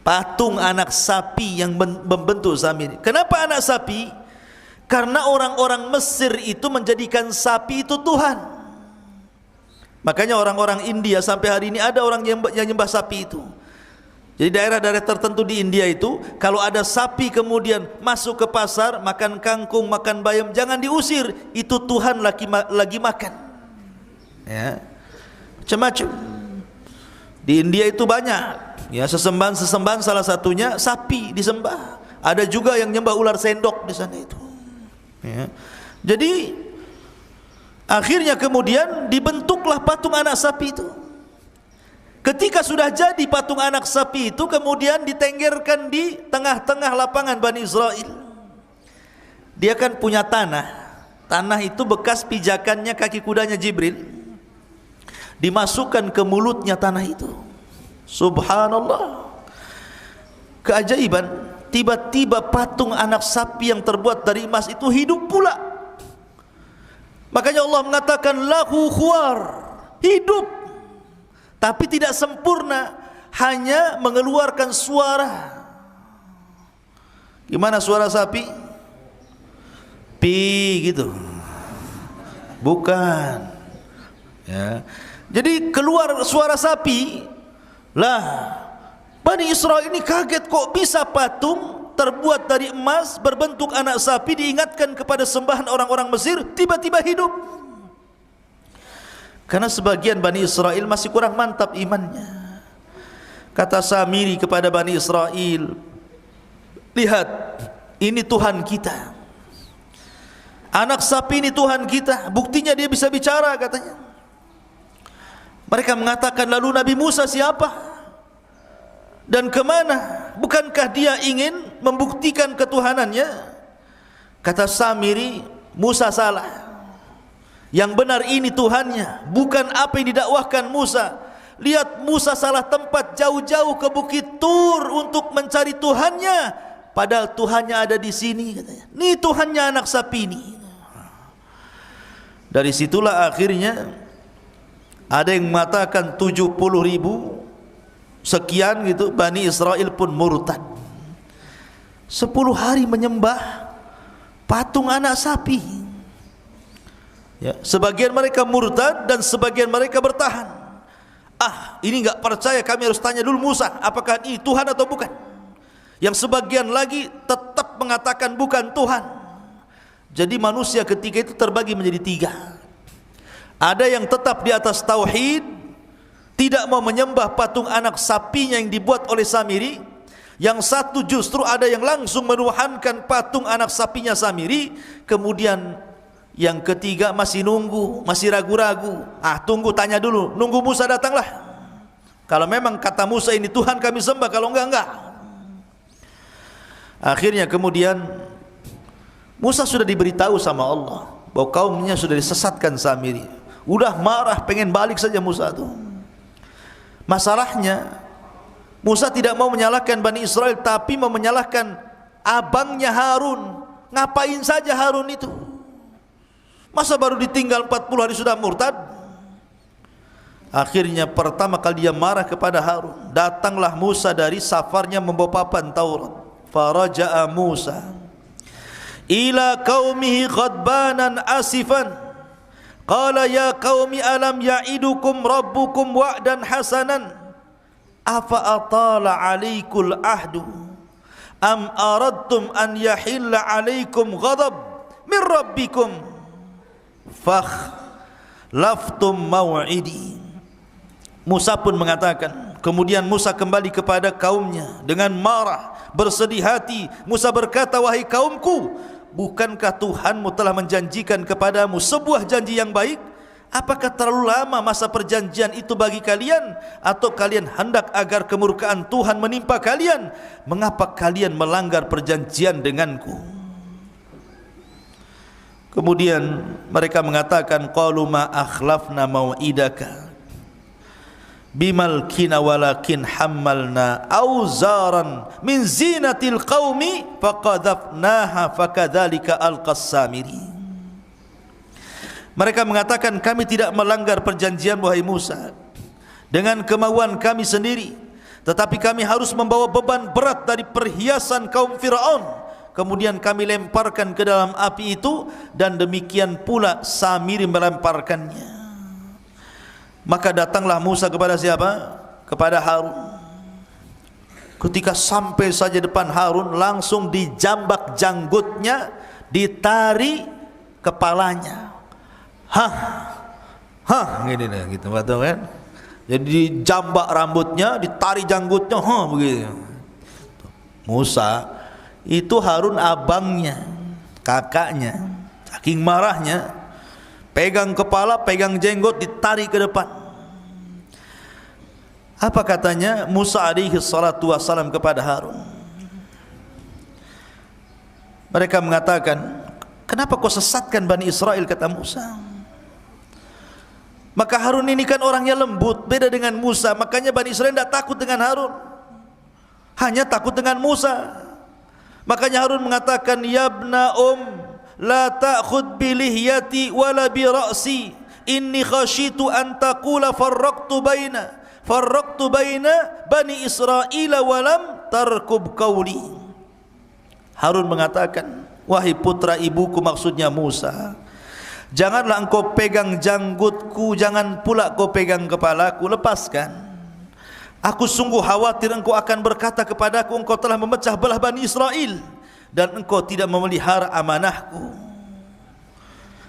patung anak sapi yang membentuk Samiri. Kenapa anak sapi? Karena orang-orang Mesir itu menjadikan sapi itu Tuhan. Makanya orang-orang India sampai hari ini ada orang yang nyembah sapi itu. Jadi daerah-daerah tertentu di India itu, kalau ada sapi kemudian masuk ke pasar, makan kangkung, makan bayam, jangan diusir, itu Tuhan lagi makan. Ya, macam-macam. Di India itu banyak. Ya, sesembahan salah satunya sapi disembah. Ada juga yang nyembah ular sendok di sana itu. Ya. Jadi akhirnya kemudian dibentuklah patung anak sapi itu. Ketika sudah jadi patung anak sapi itu, kemudian ditenggerkan di tengah-tengah lapangan Bani Israel. Dia kan punya tanah. Tanah itu bekas pijakannya kaki kudanya Jibril. Dimasukkan ke mulutnya tanah itu. Subhanallah. Keajaiban. Tiba-tiba patung anak sapi yang terbuat dari emas itu hidup pula. Makanya Allah mengatakan lahu khuwar, hidup, tapi tidak sempurna, hanya mengeluarkan suara. Gimana suara sapi? Pi gitu. Bukan. Ya. Jadi keluar suara sapi. Lah, Bani Israel ini kaget, kok bisa patung terbuat dari emas berbentuk anak sapi diingatkan kepada sembahan orang-orang Mesir tiba-tiba hidup. Karena sebagian Bani Israel masih kurang mantap imannya. Kata Samiri kepada Bani Israel, lihat, ini Tuhan kita. Anak sapi ini Tuhan kita. Buktinya dia bisa bicara katanya. Mereka mengatakan, lalu Nabi Musa siapa? Dan kemana? Bukankah dia ingin membuktikan ketuhanannya? Kata Samiri, Musa salah. Yang benar ini Tuhannya, bukan apa yang didakwahkan Musa. Lihat, Musa salah tempat, jauh-jauh ke Bukit Tur untuk mencari Tuhannya, padahal Tuhannya ada di sini katanya. Ini Tuhannya anak sapi ini. Dari situlah akhirnya ada yang mengatakan 70.000 sekian gitu, Bani Israel pun murtad. 10 hari menyembah patung anak sapi. Ya, sebagian mereka murtad dan sebagian mereka bertahan. Ah, ini enggak percaya, kami harus tanya dulu Musa, apakah ini Tuhan atau bukan? Yang sebagian lagi tetap mengatakan bukan Tuhan. Jadi manusia ketika itu terbagi menjadi 3. Ada yang tetap di atas tauhid, tidak mau menyembah patung anak sapinya yang dibuat oleh Samiri. Yang satu justru ada yang langsung menuhankan patung anak sapinya Samiri. Kemudian Yang ketiga masih nunggu, masih ragu-ragu. Tunggu, tanya dulu, nunggu Musa datanglah. Kalau memang kata Musa ini Tuhan kami sembah, kalau enggak. Akhirnya kemudian Musa sudah diberitahu sama Allah bahwa kaumnya sudah disesatkan Samiri. Udah marah, pengen balik saja Musa itu. Masalahnya Musa tidak mau menyalahkan Bani Israel, tapi mau menyalahkan abangnya Harun. Ngapain saja Harun itu? Masa baru ditinggal 40 hari sudah murtad? Akhirnya pertama kali dia marah kepada Harun. Datanglah Musa dari safarnya membawa papan Taurat. Faraja'a Musa ila qaumihi ghadbanan asifan. Qala ya qaumi alam ya'idukum rabbukum wa'dan hasanan. Afa atala alaikul ahdu am aradtum an yahilla alaikum ghadab min rabbikum fakhlaftum maw'idi. Musa pun mengatakan, kemudian Musa kembali kepada kaumnya dengan marah, bersedih hati. Musa berkata, wahai kaumku, bukankah Tuhanmu telah menjanjikan kepadamu sebuah janji yang baik? Apakah terlalu lama masa perjanjian itu bagi kalian? Atau kalian hendak agar kemurkaan Tuhan menimpa kalian? Mengapa kalian melanggar perjanjian denganku? Kemudian mereka mengatakan, qalu ma akhlafna mau'idaka bimalkina walakin hammalna auzaran min zinatil qaumi faqadhafnaha fakadzalika alqas Samiri. Mereka mengatakan, kami tidak melanggar perjanjian wahai Musa dengan kemauan kami sendiri, tetapi kami harus membawa beban berat dari perhiasan kaum Firaun. Kemudian kami lemparkan ke dalam api itu, dan demikian pula Samiri melemparkannya. Maka datanglah Musa kepada siapa? Kepada Harun. Ketika sampai saja depan Harun, langsung dijambak janggutnya, ditari kepalanya. Gini nih, gitu, betul kan? Jadi dijambak rambutnya, ditari janggutnya, begitu. Musa itu Harun abangnya, kakaknya. Saking marahnya, pegang kepala, pegang jenggot, ditarik ke depan. Apa katanya Musa alaihi salatu wassalam kepada Harun? Mereka mengatakan, kenapa kau sesatkan Bani Israel, kata Musa. Maka Harun ini kan orangnya lembut, beda dengan Musa. Makanya Bani Israel tidak takut dengan Harun, hanya takut dengan Musa. Makanya Harun mengatakan, yabna la ta'khud bi lihyati wala bi ra'si inni khashitu an taqula farraqtu baina Bani Israel walam tarkub qawli. Harun mengatakan, wahai putra ibuku, maksudnya Musa, janganlah engkau pegang janggutku, jangan pula kau pegang kepalaku, lepaskan. Aku sungguh khawatir engkau akan berkata kepadaku, engkau telah memecah belah Bani Israel dan engkau tidak memelihara amanahku.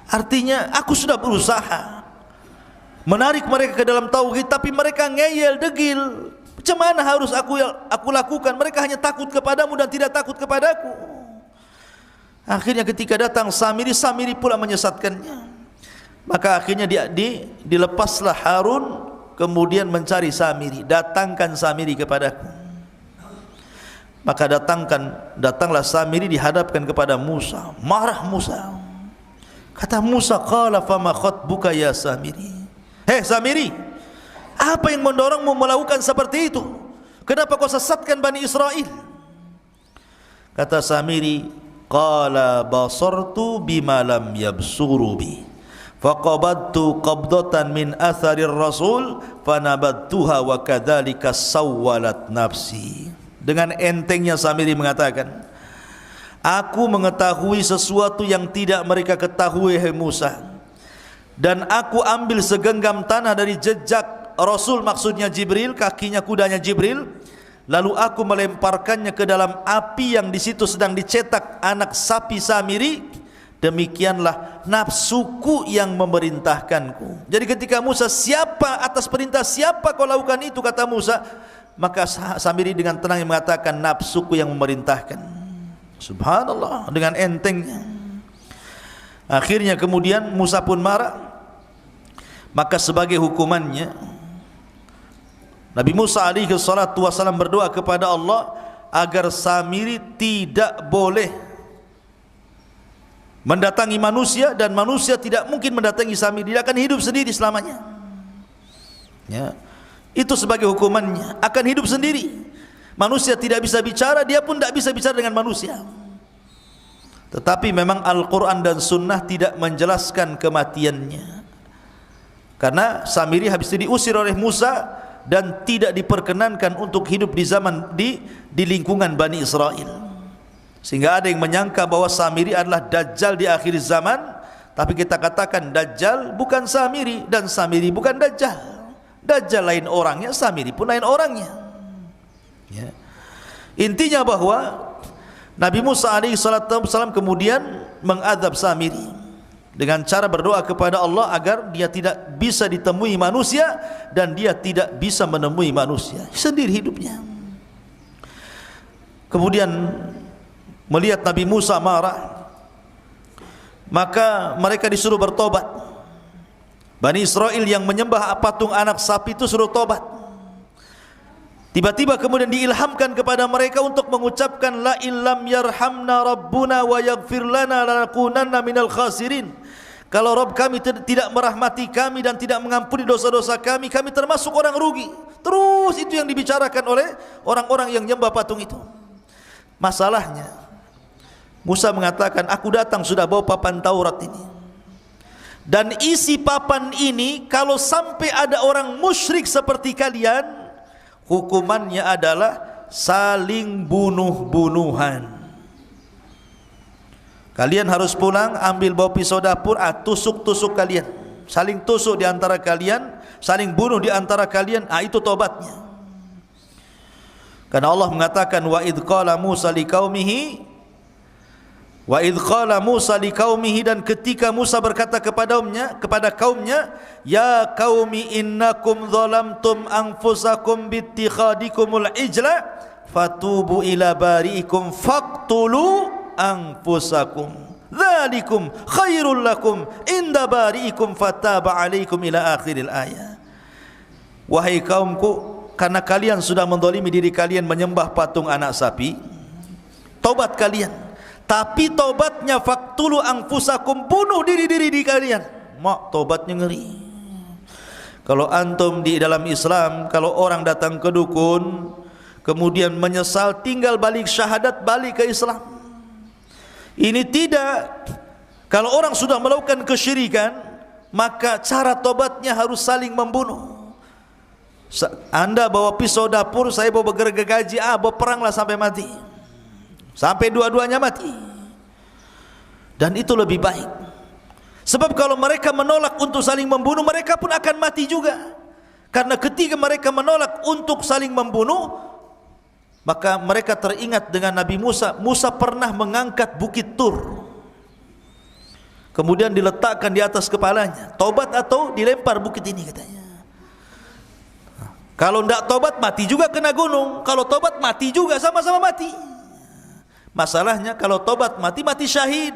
Artinya aku sudah berusaha menarik mereka ke dalam tauhid, tapi mereka ngeyel, degil. Macam mana harus aku lakukan? Mereka hanya takut kepadamu dan tidak takut kepadaku. Akhirnya ketika datang Samiri, Samiri pula menyesatkannya. Maka akhirnya dilepaslah Harun, kemudian mencari Samiri. Datangkan Samiri kepadaku. Maka datanglah Samiri, dihadapkan kepada Musa. Marah Musa. Kata Musa, qala fama khatbuka ya Samiri. Hei Samiri, apa yang mendorongmu melakukan seperti itu? Kenapa kau sesatkan Bani Israel? Kata Samiri, qala basartu bima lam yabsuru bi faqabadtu qabdatan min atharir rasul fanabattuha wa kadzalika sawwalat nafsi. Dengan entengnya Samiri mengatakan, aku mengetahui sesuatu yang tidak mereka ketahui, hai Musa, dan aku ambil segenggam tanah dari jejak Rasul, maksudnya Jibril, kakinya kudanya Jibril, lalu aku melemparkannya ke dalam api yang di situ sedang dicetak anak sapi Samiri. Demikianlah nafsuku yang memerintahkanku. Jadi ketika Musa, siapa atas perintah siapa kau lakukan itu, kata Musa, maka Samiri dengan tenang mengatakan, nafsuku yang memerintahkan. Subhanallah, dengan entengnya. Akhirnya kemudian Musa pun marah. Maka sebagai hukumannya Nabi Musa alaihi salatu wasallam berdoa kepada Allah agar Samiri tidak boleh mendatangi manusia, dan manusia tidak mungkin mendatangi Samiri, dia akan hidup sendiri selamanya. Ya. Itu sebagai hukumannya, akan hidup sendiri. Manusia tidak bisa bicara, dia pun tidak bisa bicara dengan manusia. Tetapi memang Al-Quran dan Sunnah tidak menjelaskan kematiannya, karena Samiri habis itu diusir oleh Musa dan tidak diperkenankan untuk hidup di zaman di lingkungan Bani Israel. Sehingga ada yang menyangka bahwa Samiri adalah Dajjal di akhir zaman, tapi kita katakan Dajjal bukan Samiri dan Samiri bukan Dajjal. Dajjal lain orangnya, Samiri pun lain orangnya. Ya. Intinya bahwa Nabi Musa alaihissalam kemudian mengadab Samiri dengan cara berdoa kepada Allah agar dia tidak bisa ditemui manusia dan dia tidak bisa menemui manusia, sendiri hidupnya. Kemudian melihat Nabi Musa marah, maka mereka disuruh bertobat. Bani Israel yang menyembah patung anak sapi itu suruh tobat. Tiba-tiba kemudian diilhamkan kepada mereka untuk mengucapkan la illam yarhamna rabbuna wa yaghfir lana lanakunanna minal khasirin. Kalau Rabb kami tidak merahmati kami dan tidak mengampuni dosa-dosa kami, kami termasuk orang rugi. Terus itu yang dibicarakan oleh orang-orang yang menyembah patung itu. Masalahnya Musa mengatakan, aku datang sudah bawa papan Taurat ini, dan isi papan ini kalau sampai ada orang musyrik seperti kalian, hukumannya adalah saling bunuh-bunuhan. Kalian harus pulang, ambil bawa pisau dapur, tusuk-tusuk kalian, saling tusuk di antara kalian, saling bunuh di antara kalian. Itu tobatnya. Karena Allah mengatakan, wa idh qala Musa liqaumihi, wa idh qala Musa liqaumihi, dan ketika Musa berkata kepada kaumnya, ya qaumi innakum zalamtum anfusakum bittikhadikumul ijla fatubu ila bari'ikum faqtulu anfusakum dzalikum khairul lakum inda bari'ikum fataba alaikum ila akhiril ayat. Wahai kaumku, karena kalian sudah menzalimi diri kalian menyembah patung anak sapi, tobat kalian. Tapi tobatnya faktulu anfusakum, bunuh diri kalian. Mak, tobatnya ngeri. Kalau antum di dalam Islam, kalau orang datang ke dukun kemudian menyesal, tinggal balik syahadat, balik ke Islam. Ini tidak. Kalau orang sudah melakukan kesyirikan, maka cara tobatnya harus saling membunuh. Anda bawa pisau dapur, saya bawa gergaji, berperanglah sampai mati, sampai dua-duanya mati. Dan itu lebih baik. Sebab kalau mereka menolak untuk saling membunuh, mereka pun akan mati juga. Karena ketika mereka menolak untuk saling membunuh, maka mereka teringat dengan Nabi Musa. Musa pernah mengangkat bukit Tur, kemudian diletakkan di atas kepalanya. Tobat atau dilempar bukit ini katanya. Kalau tidak tobat mati juga kena gunung, kalau tobat mati juga, sama-sama mati. Masalahnya kalau tobat mati, mati syahid.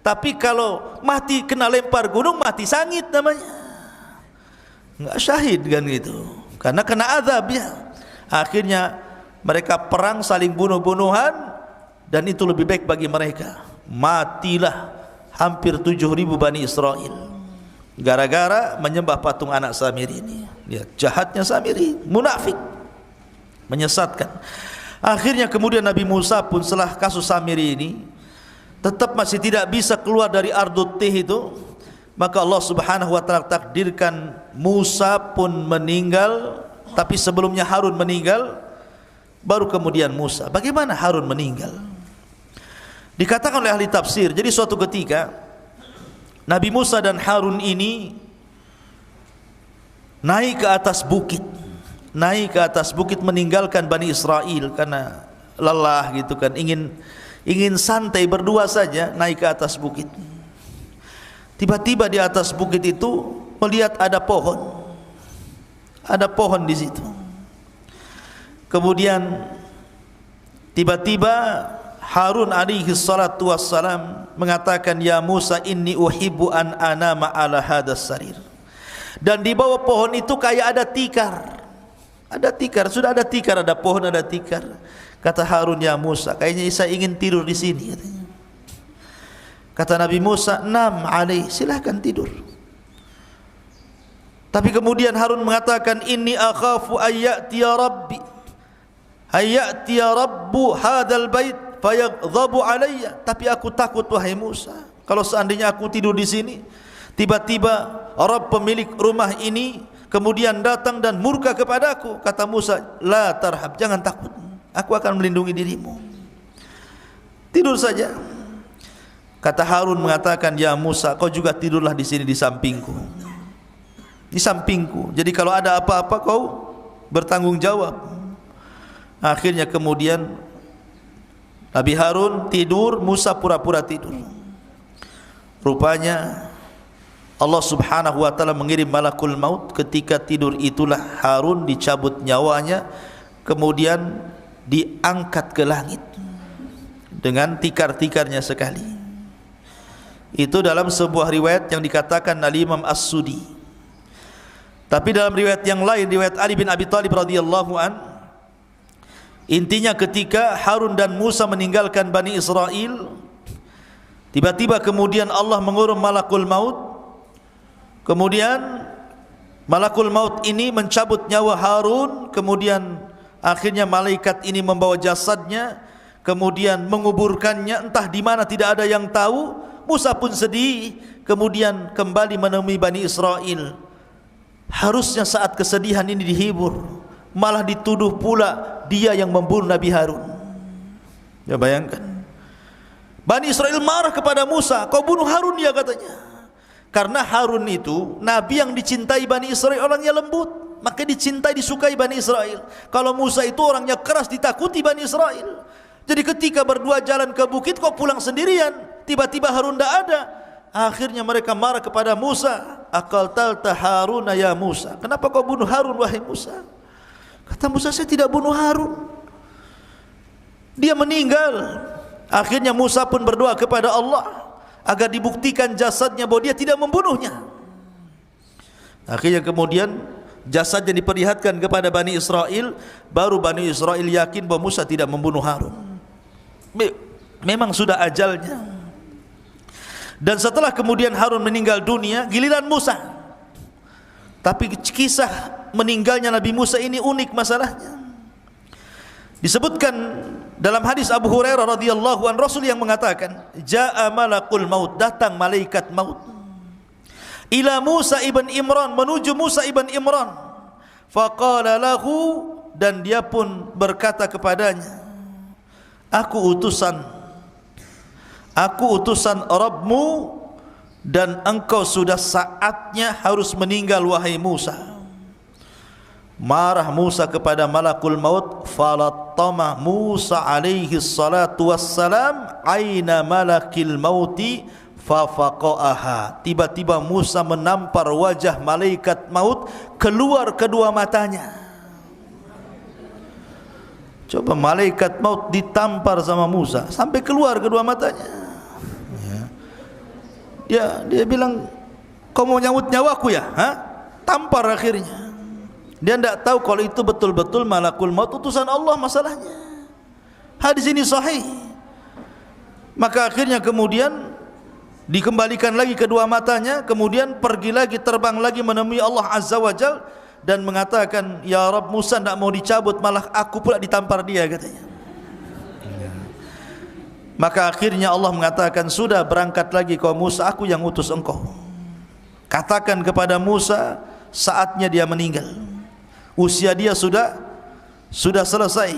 Tapi kalau mati kena lempar gunung, mati sangit namanya. Enggak syahid kan gitu, karena kena azab ya. Akhirnya mereka perang saling bunuh-bunuhan, dan itu lebih baik bagi mereka. Matilah hampir 7.000 Bani Israel gara-gara menyembah patung anak Samiri ini. Ya, jahatnya Samiri, munafik, menyesatkan. Akhirnya kemudian Nabi Musa pun setelah kasus Samiri ini tetap masih tidak bisa keluar dari Ardut Tih itu, maka Allah Subhanahu wa taala takdirkan Musa pun meninggal. Tapi sebelumnya Harun meninggal, baru kemudian Musa. Bagaimana Harun meninggal? Dikatakan oleh ahli tafsir, jadi suatu ketika Nabi Musa dan Harun ini naik ke atas bukit, meninggalkan Bani Israel karena lelah gitu kan, ingin santai berdua saja, naik ke atas bukit. Tiba-tiba di atas bukit itu melihat ada pohon di situ. Kemudian tiba-tiba Harun alaihi salatu wassalam mengatakan, ya Musa, inni uhibbu an anama ala hadas sarir. Dan di bawah pohon itu kayak ada tikar. Ada tikar, sudah ada tikar, ada pohon, ada tikar. Kata Harun, ya Musa, kayaknya saya ingin tidur di sini, katanya. Kata Nabi Musa, nam alaih, silahkan tidur. Tapi kemudian Harun mengatakan, inni akhafu ayyatiya rabbi, ayyatiya rabbu hadal bait fayaghdhabu alayya. Tapi aku takut, wahai Musa, kalau seandainya aku tidur di sini, tiba-tiba Rabb pemilik rumah ini kemudian datang dan murka kepadaku. Kata Musa, la tarhab, jangan takut, aku akan melindungi dirimu, tidur saja. Kata Harun mengatakan, ya Musa, kau juga tidurlah di sini di sampingku, di sampingku. Jadi kalau ada apa-apa kau bertanggung jawab. Akhirnya kemudian Nabi Harun tidur, Musa pura-pura tidur. Rupanya Allah subhanahu wa ta'ala mengirim malakul maut. Ketika tidur itulah Harun dicabut nyawanya, kemudian diangkat ke langit dengan tikar-tikarnya sekali. Itu dalam sebuah riwayat yang dikatakan oleh Imam As-Sudi. Tapi dalam riwayat yang lain, riwayat Ali bin Abi Thalib radhiyallahu an, intinya ketika Harun dan Musa meninggalkan Bani Israel, tiba-tiba kemudian Allah mengurum malakul maut. Kemudian malakul maut ini mencabut nyawa Harun. Kemudian akhirnya malaikat ini membawa jasadnya, kemudian menguburkannya entah di mana, tidak ada yang tahu. Musa pun sedih, kemudian kembali menemui Bani Israel. Harusnya saat kesedihan ini dihibur, malah dituduh pula dia yang membunuh Nabi Harun. Ya bayangkan, Bani Israel marah kepada Musa, kau bunuh Harun ya, katanya. Karena Harun itu Nabi yang dicintai Bani Israel, orangnya lembut, maka dicintai, disukai Bani Israel. Kalau Musa itu orangnya keras, ditakuti Bani Israel. Jadi ketika berdua jalan ke bukit, kau pulang sendirian, tiba-tiba Harun tidak ada. Akhirnya mereka marah kepada Musa, aqaltalta Haruna ya Musa, kenapa kau bunuh Harun wahai Musa? Kata Musa, saya tidak bunuh Harun, dia meninggal. Akhirnya Musa pun berdoa kepada Allah agar dibuktikan jasadnya bahwa dia tidak membunuhnya. Akhirnya kemudian jasadnya diperlihatkan kepada Bani Israel. Baru Bani Israel yakin bahwa Musa tidak membunuh Harun. Memang sudah ajalnya. Dan setelah kemudian Harun meninggal dunia, giliran Musa. Tapi kisah meninggalnya Nabi Musa ini unik masalahnya. Disebutkan dalam hadis Abu Hurairah radhiyallahu an, Rasul yang mengatakan, jaa malakul maut, datang malaikat maut, ila Musa ibn Imran, menuju Musa ibn Imran. Faqala lahu, dan dia pun berkata kepadanya, aku utusan Rabbmu, dan engkau sudah saatnya harus meninggal wahai Musa. Marah Musa kepada malakul maut. Falattama Musa alaihi salatu wassalam aina malakil mauti fafaqaha. Tiba-tiba Musa menampar wajah malaikat maut, keluar kedua matanya. Coba malaikat maut ditampar sama Musa sampai keluar kedua matanya. Dia bilang, kau mau nyambut nyawaku ya? Tampar akhirnya. Dia tidak tahu kalau itu betul-betul malakul maut, utusan Allah masalahnya. Hadis ini sahih. Maka akhirnya kemudian dikembalikan lagi kedua matanya, kemudian pergi lagi, terbang lagi menemui Allah Azza wa Jal, dan mengatakan, ya Rabb, Musa tidak mau dicabut, malah aku pula ditampar dia, katanya. Maka akhirnya Allah mengatakan, sudah, berangkat lagi kau Musa, aku yang utus engkau. Katakan kepada Musa, saatnya dia meninggal, usia dia sudah selesai.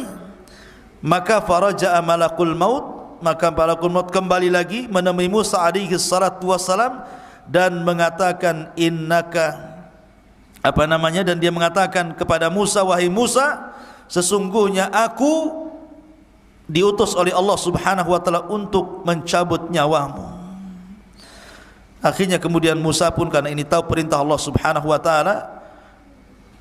Maka faraja'a malakul maut, maka malakul maut kembali lagi menemui Musa alaihi salatu wassalam dan mengatakan, innaka dan dia mengatakan kepada Musa, wahai Musa, sesungguhnya aku diutus oleh Allah subhanahu wa ta'ala untuk mencabut nyawamu. Akhirnya kemudian Musa pun, karena ini tahu perintah Allah subhanahu wa ta'ala,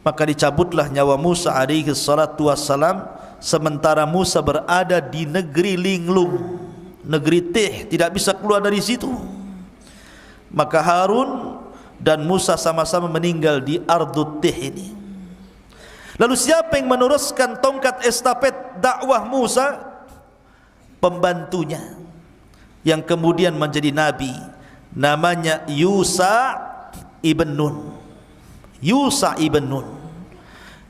maka dicabutlah nyawa Musa alaihi salatu wassalam sementara Musa berada di negeri linglung, negeri Tih, tidak bisa keluar dari situ. Maka Harun dan Musa sama-sama meninggal di Ardut Tih ini. Lalu siapa yang meneruskan tongkat estafet dakwah Musa? Pembantunya yang kemudian menjadi nabi, namanya Yusha ibn Nun. Yusha ibn Nun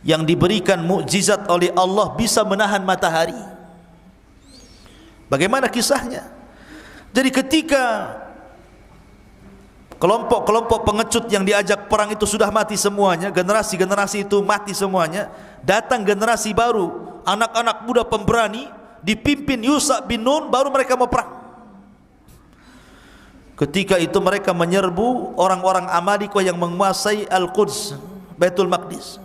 yang diberikan mukjizat oleh Allah bisa menahan matahari. Bagaimana kisahnya? Jadi ketika kelompok-kelompok pengecut yang diajak perang itu sudah mati semuanya, generasi-generasi itu mati semuanya, datang generasi baru, anak-anak muda pemberani dipimpin Yusha bin Nun, baru mereka mau perang. Ketika itu mereka menyerbu orang-orang Amalekah yang menguasai Al-Quds, Baitul Maqdis.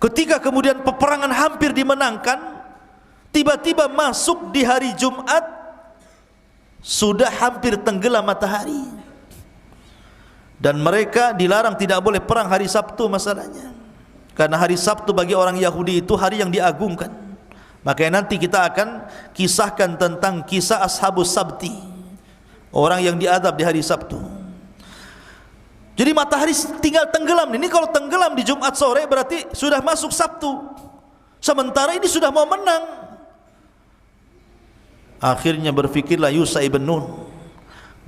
Ketika kemudian peperangan hampir dimenangkan, tiba-tiba masuk di hari Jumat, sudah hampir tenggelam matahari, dan mereka dilarang tidak boleh perang hari Sabtu masalahnya, karena hari Sabtu bagi orang Yahudi itu hari yang diagungkan. Makanya nanti kita akan kisahkan tentang kisah Ashabus Sabti, orang yang diadab di hari Sabtu. Jadi matahari tinggal tenggelam. Ini kalau tenggelam di Jumat sore berarti sudah masuk Sabtu, sementara ini sudah mau menang. Akhirnya berfikirlah Yusha ibn Nun,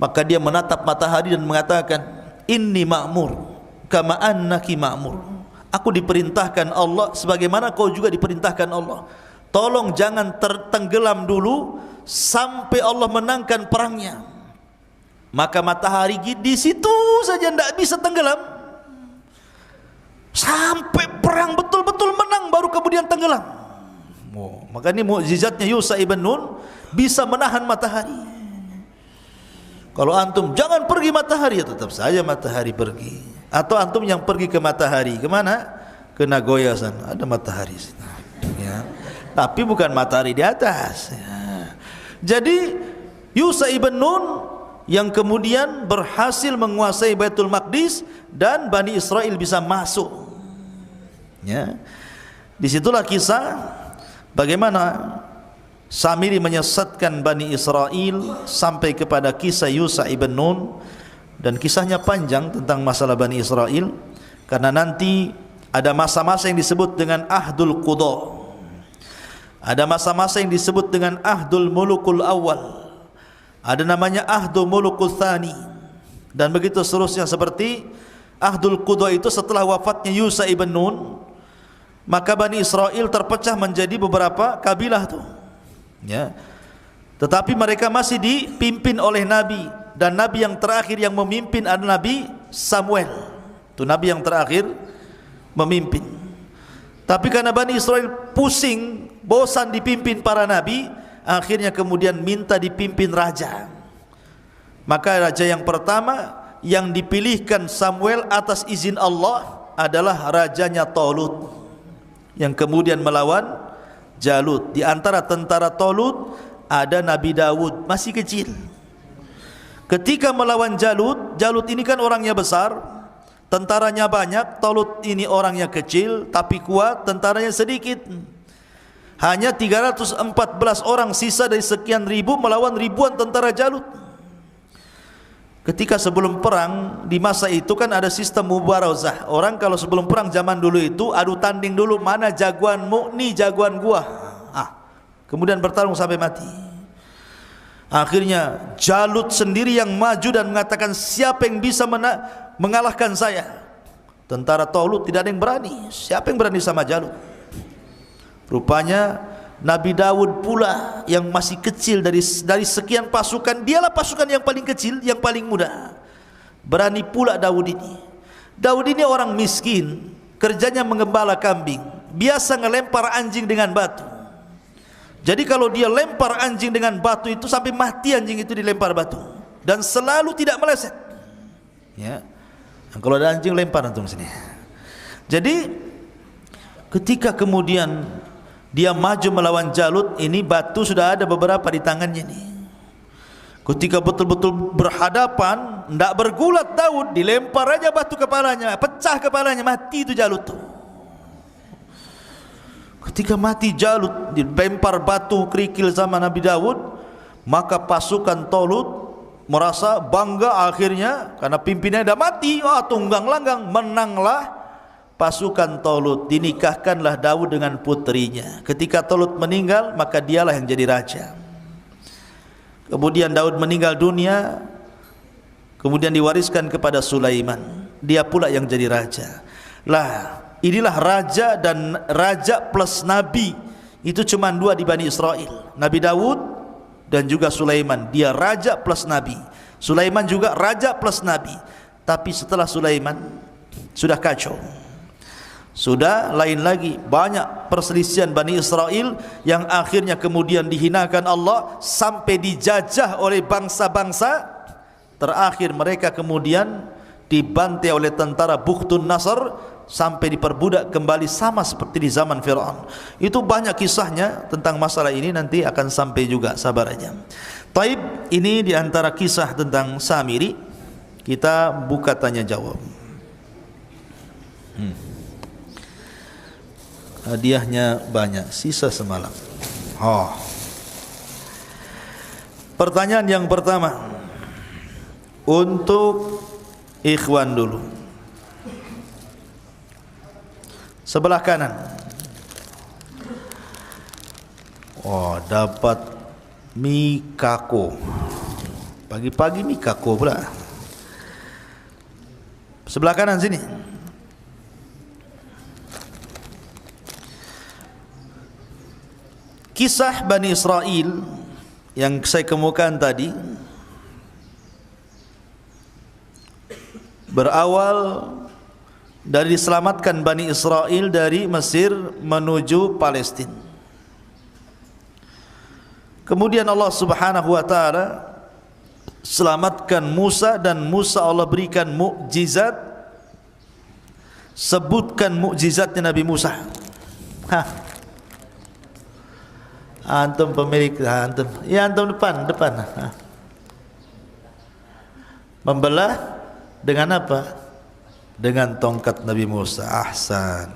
maka dia menatap matahari dan mengatakan, inni ma'mur kama annaki ma'mur. Aku diperintahkan Allah sebagaimana kau juga diperintahkan Allah. Tolong jangan tertenggelam dulu sampai Allah menangkan perangnya. Maka matahari di situ saja tidak bisa tenggelam, sampai perang betul-betul menang baru kemudian tenggelam. Maka ini mukjizatnya Yusha ibn Nun, bisa menahan matahari. Kalau antum jangan pergi matahari, ya tetap saja matahari pergi. Atau antum yang pergi ke matahari, kemana? Ke Nagoya sana, ada matahari ya. Tapi bukan matahari di atas ya. Jadi Yusha ibn Nun yang kemudian berhasil menguasai Baitul Maqdis dan Bani Israel bisa masuk ya. Disitulah kisah bagaimana Samiri menyesatkan Bani Israel sampai kepada kisah Yusha ibn Nun. Dan kisahnya panjang tentang masalah Bani Israel, karena nanti ada masa-masa yang disebut dengan Ahdul Qudha, ada masa-masa yang disebut dengan Ahdul Mulukul Awal, ada namanya Ahdul Mulukul Thani, dan begitu seterusnya. Seperti Ahdul Qudha itu setelah wafatnya Yusha ibn Nun, maka Bani Israel terpecah menjadi beberapa kabilah tuh ya. Tetapi mereka masih dipimpin oleh Nabi, dan Nabi yang terakhir yang memimpin adalah Nabi Samuel. Itu Nabi yang terakhir memimpin. Tapi karena Bani Israel pusing, bosan dipimpin para Nabi, akhirnya kemudian minta dipimpin raja. Maka raja yang pertama yang dipilihkan Samuel atas izin Allah adalah rajanya Talut, yang kemudian melawan Jalut. Di antara tentara Talut ada Nabi Dawud, masih kecil. Ketika melawan Jalut, Jalut ini kan orangnya besar, tentaranya banyak. Talut ini orangnya kecil tapi kuat, tentaranya sedikit. Hanya 314 orang sisa dari sekian ribu melawan ribuan tentara Jalut. Ketika sebelum perang, di masa itu kan ada sistem mubarazah. Orang kalau sebelum perang zaman dulu itu adu tanding dulu, mana jagoanmu, nih jagoan gua. Kemudian bertarung sampai mati. Akhirnya Jalut sendiri yang maju dan mengatakan, siapa yang bisa mengalahkan saya? Tentara Talut tidak ada yang berani. Siapa yang berani sama Jalut? Rupanya Nabi Dawud pula yang masih kecil dari sekian pasukan, dialah pasukan yang paling kecil, yang paling muda. Berani pula Dawud ini. Dawud ini orang miskin, kerjanya mengembala kambing, biasa ngelempar anjing dengan batu. Jadi kalau dia lempar anjing dengan batu itu sampai mati anjing itu dilempar batu, dan selalu tidak meleset. Ya, nah, kalau ada anjing lempar antum sini. Jadi ketika kemudian dia maju melawan Jalut, ini batu sudah ada beberapa di tangannya nih. Ketika betul-betul berhadapan, tidak bergulat Daud, dilempar aja batu kepalanya, pecah kepalanya, mati itu Jalut tuh. Ketika mati Jalut, dilempar batu kerikil sama Nabi Daud, maka pasukan Talut merasa bangga akhirnya karena pimpinannya dah mati. Tunggang langgang, menanglah pasukan Talut. Dinikahkanlah Daud dengan putrinya. Ketika Talut meninggal, maka dialah yang jadi raja. Kemudian Daud meninggal dunia, kemudian diwariskan kepada Sulaiman. Dia pula yang jadi raja. Lah, inilah raja dan raja plus nabi. Itu cuma dua di Bani Israel, Nabi Daud dan juga Sulaiman. Dia raja plus nabi. Sulaiman juga raja plus nabi. Tapi setelah Sulaiman sudah kacau, sudah lain lagi. Banyak perselisihan Bani Israel yang akhirnya kemudian dihinakan Allah sampai dijajah oleh bangsa-bangsa. Terakhir mereka kemudian dibantai oleh tentara Bukhtun Nasr sampai diperbudak kembali sama seperti di zaman Fir'aun. Itu banyak kisahnya tentang masalah ini, nanti akan sampai juga, sabar aja. Taib, ini diantara kisah tentang Samiri. Kita buka tanya jawab. Hadiahnya banyak, sisa semalam. Pertanyaan yang pertama untuk ikhwan dulu, sebelah kanan. Dapat Mikako. Pagi-pagi Mikako pula. Sebelah kanan sini. Kisah Bani Israel yang saya kemukakan tadi berawal dari diselamatkan Bani Israel dari Mesir menuju Palestina. Kemudian Allah Subhanahu wa taala selamatkan Musa, dan Musa Allah berikan mukjizat. Sebutkan mukjizatnya Nabi Musa. Antum pemilik, antum. Ya, antum depan. Membelah dengan apa? Dengan tongkat Nabi Musa. Ahsan.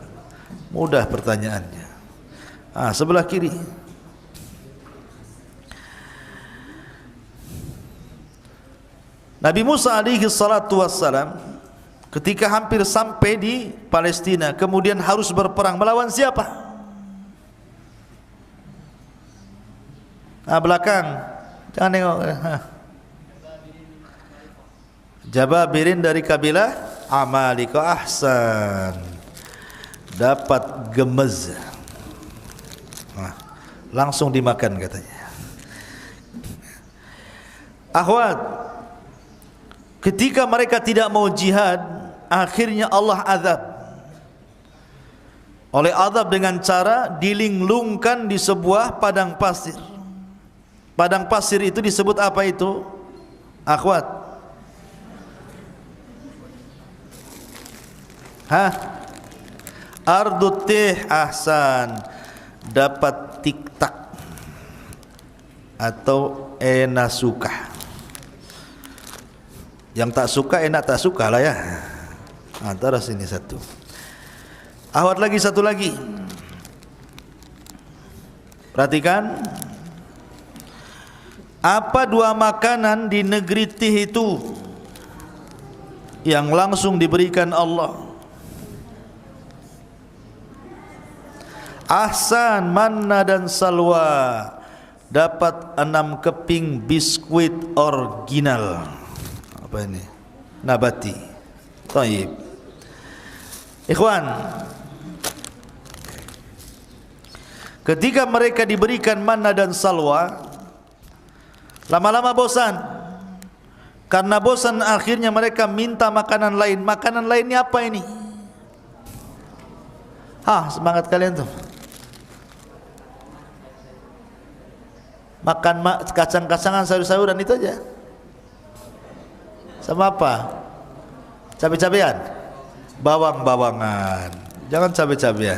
Mudah pertanyaannya. Sebelah kiri. Nabi Musa alaihi salatu wassalam ketika hampir sampai di Palestina, kemudian harus berperang melawan siapa? Belakang. Jangan tengok. Jababirin dari kabilah Amalika. Ahsan. Dapat gemez. Langsung dimakan katanya. Akhwat, ketika mereka tidak mau jihad, akhirnya Allah azab. Oleh azab dengan cara dilinglungkan di sebuah padang pasir. Padang pasir itu disebut apa itu? Akhwat, Ardut tih. Ahsan. Dapat tiktak atau enak suka. Yang tak suka enak tak suka lah ya. Antara sini satu. Ahwat lagi, satu lagi. Perhatikan. Apa dua makanan di negeri Tih itu yang langsung diberikan Allah? Ahsan, manna dan salwa. Dapat 6 keping biskuit original. Apa ini? Nabati. Taib. Ikhwan, ketika mereka diberikan manna dan salwa, lama-lama bosan. Karena bosan akhirnya mereka minta makanan lain. Makanan lainnya apa ini? Semangat kalian tuh. Makan kacang-kacangan, sayur-sayuran itu aja. Sama apa? Cabai-cabean, bawang-bawangan. Jangan cabai-cabean.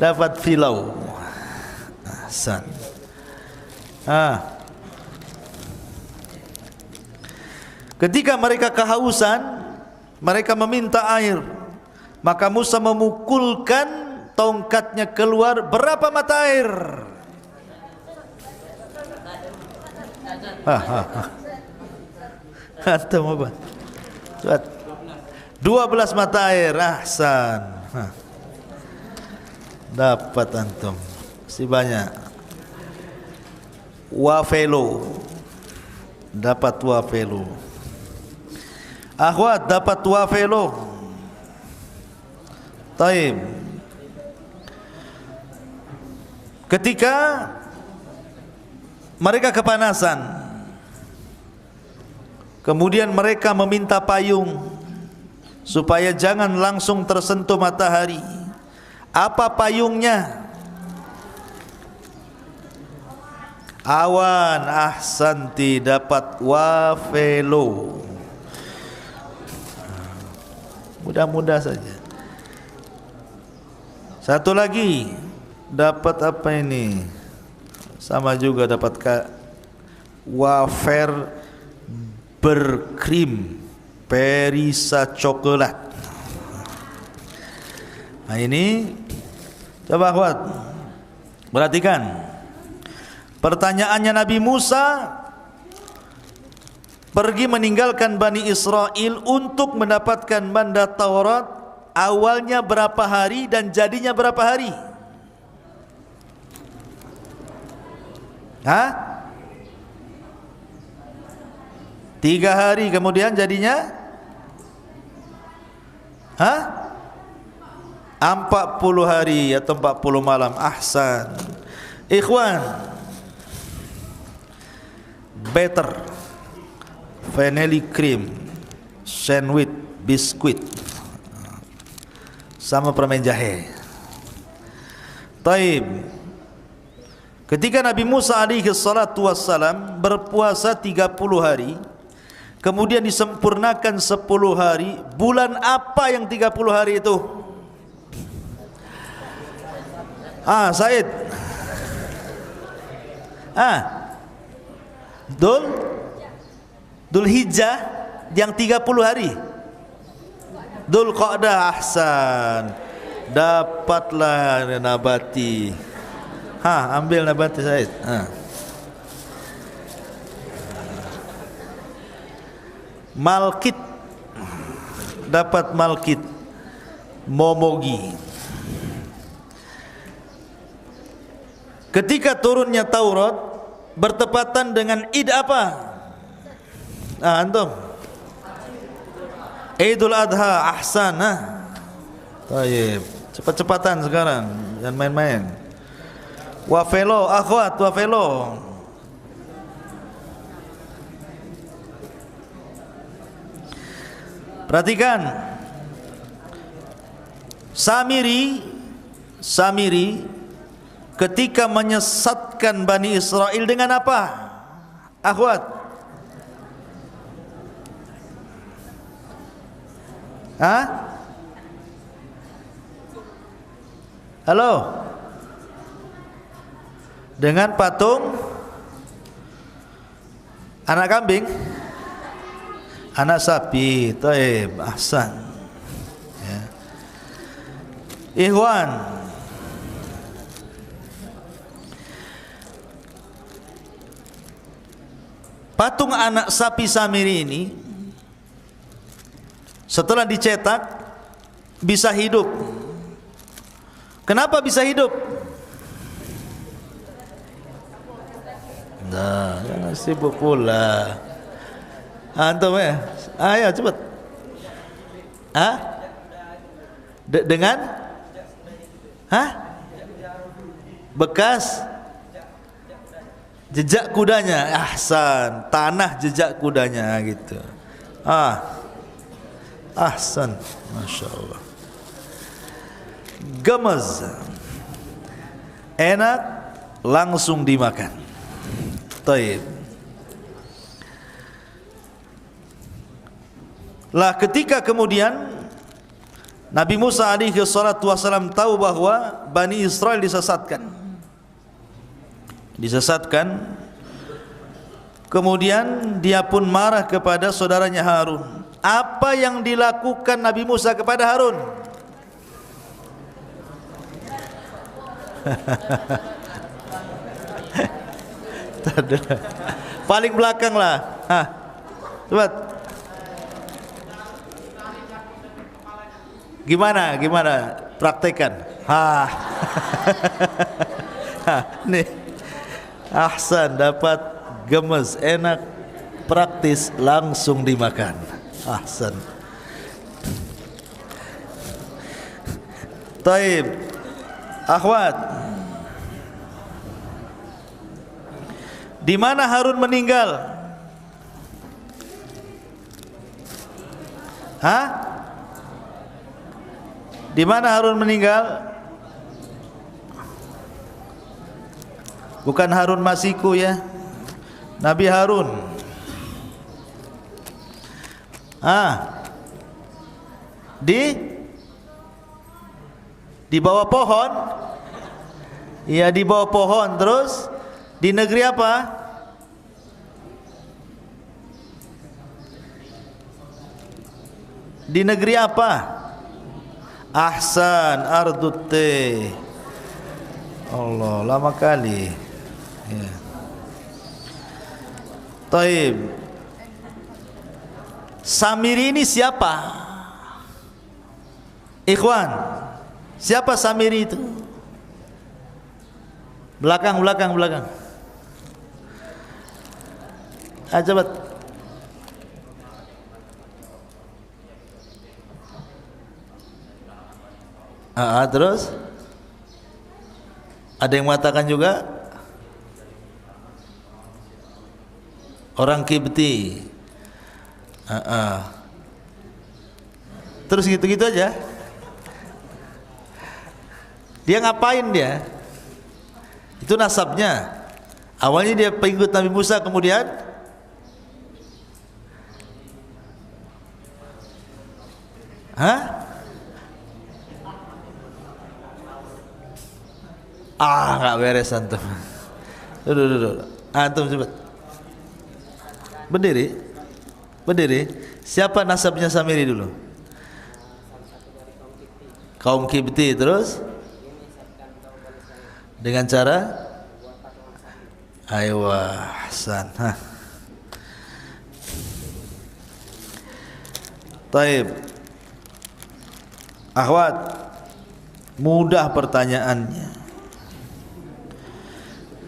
Dapat filau. Ahsan. Ketika mereka kehausan, mereka meminta air. Maka Musa memukulkan tongkatnya keluar berapa mata air? Antum apa? 12 mata air. Ahsan. Dapat antum. Si banyak. Wafelo. Dapat wafelo. Akhwat dapat wafelo. Taib. Ketika mereka kepanasan, kemudian mereka meminta payung supaya jangan langsung tersentuh matahari. Apa payungnya? Awan. Ahsanti, dapat wafelo. Mudah-mudah saja. Satu lagi, dapat apa ini? Sama juga dapat wafer berkrim perisa coklat. Nah ini coba akhwat perhatikan. Pertanyaannya Nabi Musa pergi meninggalkan Bani Israel untuk mendapatkan mandat Taurat. Awalnya berapa hari dan jadinya berapa hari? Hah? 3 hari kemudian jadinya? Hah? 40 hari atau 40 malam. Ahsan. Ikhwan, better vanilla cream sandwich biskuit sama permen jahe. Taib. Ketika Nabi Musa alaihi salatu wassalam berpuasa 30 hari, kemudian disempurnakan 10 hari, bulan apa yang 30 hari itu? Said. Dhul Hijjah yang 30 hari. Dhul Qa'dah. Ahsan. Dapatlah nabati. Ambil nabati Said. Malkit. Dapat malkit. Momogi. Ketika turunnya Taurat bertepatan dengan Id apa? Antum. Idul Adha. Ahsan. Tayyib. Cepat-cepatan sekarang, jangan main-main. Wafelo, akhwat, wafelo. Perhatikan. Samiri ketika menyesatkan Bani Israel dengan apa? Akhwat. Halo. Dengan patung anak kambing, anak sapi. Taib. Ahsan. Ya. Ikhwan, patung anak sapi Samiri ini setelah dicetak bisa hidup. Kenapa bisa hidup? Nah, jangan sibuk pula. Antum ya? Ayo cepat. Dengan? Bekas jejak kudanya. Ahsan. Tanah jejak kudanya gitu. Ahsan. Masya Allah. Gemes, enak, langsung dimakan. Taib. Lah ketika kemudian Nabi Musa alaihi salatu wasallam tahu bahwa Bani Israel disesatkan, kemudian dia pun marah kepada saudaranya Harun. Apa yang dilakukan Nabi Musa kepada Harun? Paling belakang lah. Coba. Gimana praktekan. Nih. Ahsan, dapat gemes, enak, praktis, langsung dimakan. Ahsan. Taib. Akhwat, di mana Harun meninggal? Di mana Harun meninggal? Bukan Harun Masiku ya, Nabi Harun. Di bawah pohon. Iya, di bawah pohon. Terus di negeri apa? Di negeri apa? Ahsan, Ardut. Allah, lama kali. Ya. Taib. Samiri ini siapa? Ikhwan, siapa Samiri itu? Belakang. Coba. Terus ada yang mengatakan juga orang Kibti. Terus gitu-gitu aja. Dia ngapain dia? Itu nasabnya. Awalnya dia pengikut Nabi Musa, kemudian nggak beres antum. Duduk. Antum coba. Berdiri. Siapa nasabnya Samiri dulu? Kaum Kibti. Terus dengan cara Ahsan. Taib. Akhwat, mudah pertanyaannya.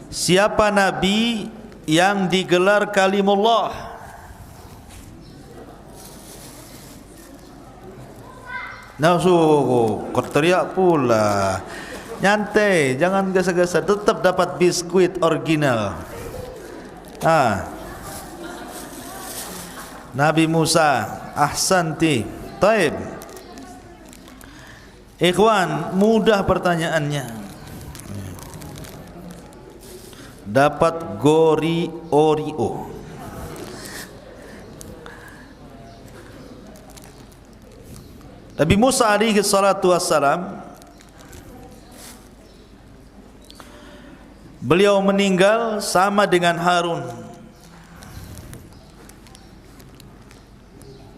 Siapa nabi yang digelar kalimullah? Kau teriak pula. Nyantai, jangan gesa-gesa, tetap dapat biskuit original. Nabi Musa. Ahsanti. Taib. Ikhwan, mudah pertanyaannya. Dapat gori Oreo. Nabi Musa alaihi salatu wassalam, beliau meninggal sama dengan Harun.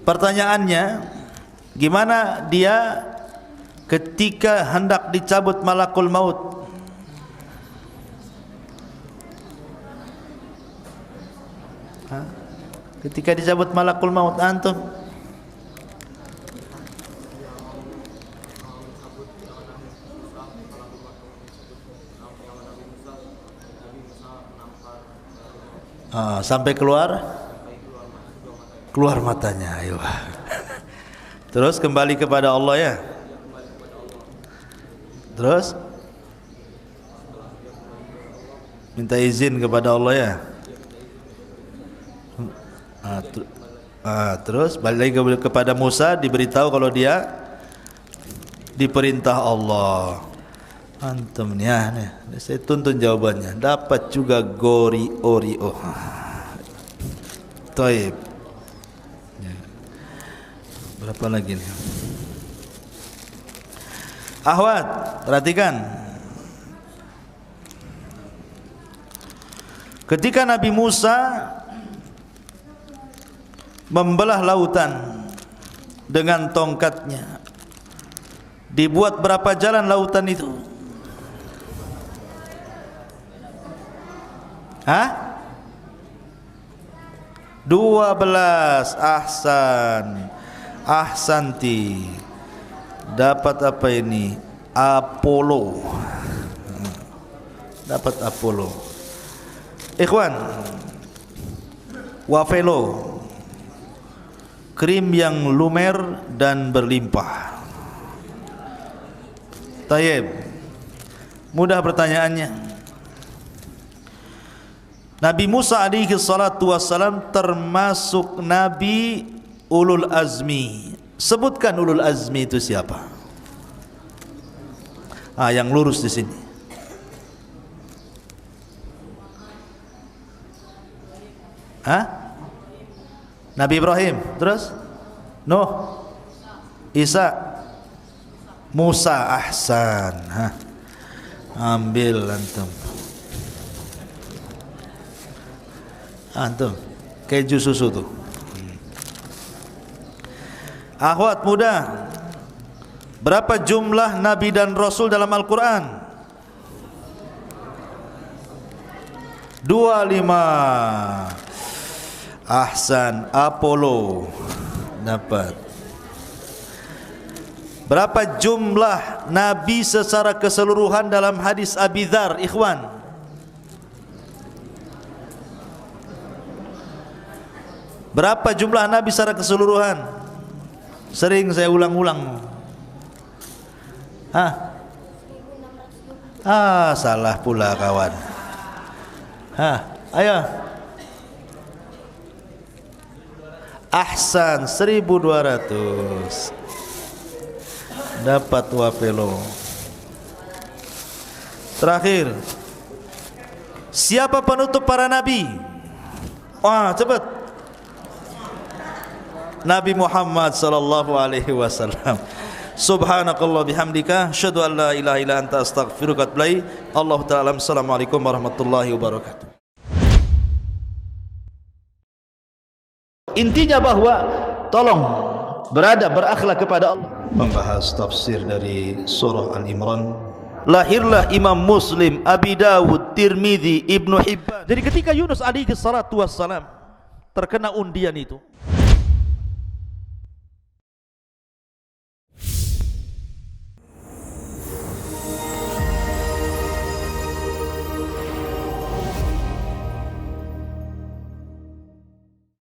Pertanyaannya, gimana dia ketika hendak dicabut malakul maut? Ketika dicabut malakul maut, antum sampai keluar matanya. Ayo. Terus kembali kepada Allah ya. Terus minta izin kepada Allah ya. Terus balik lagi kepada Musa, diberitahu kalau dia diperintah Allah. Antum nih, saya tuntun jawabannya. Dapat juga gori Oreo. Taib. Berapa lagi nih? Ahwat, perhatikan. Ketika Nabi Musa membelah lautan dengan tongkatnya, dibuat berapa jalan lautan itu? Hah? 12. Ahsanti. Dapat apa ini? Apollo. Dapat Apollo. Ikhwan, Wafelo, krim yang lumer dan berlimpah. Tayyib. Mudah pertanyaannya. Nabi Musa alaihi salatu wassalam termasuk Nabi Ulul Azmi. Sebutkan Ulul Azmi itu siapa? Yang lurus di sini. Nabi Ibrahim, terus Nuh, Isa, Musa. Ahsan. Ambil antum keju susu tuh. Akhwat muda, berapa jumlah nabi dan rasul dalam Al-Quran? 25. Ahsan. Apollo dapat. Berapa jumlah nabi secara keseluruhan dalam hadis Abi Dzar, ikhwan? Berapa jumlah nabi secara keseluruhan? Sering saya ulang-ulang. Salah pula kawan. Ayo. Ahsan. 1200. Dapat Wapelo. Terakhir, siapa penutup para nabi? Cepat. Nabi Muhammad sallallahu alaihi wasallam. Subhanakallah bihamdika, asyhadu an la ilaha illa anta, astaghfiruka wa atubu ilaik. Allahu ta'ala. Assalamualaikum warahmatullahi wabarakatuh. Intinya bahwa tolong berakhlak kepada Allah. Membahas tafsir dari surah Al-Imran. Lahirlah Imam Muslim, Abi Dawud, Tirmidzi, Ibnu Hibban. Jadi ketika Yunus alaihi salatu wassalam terkena undian itu,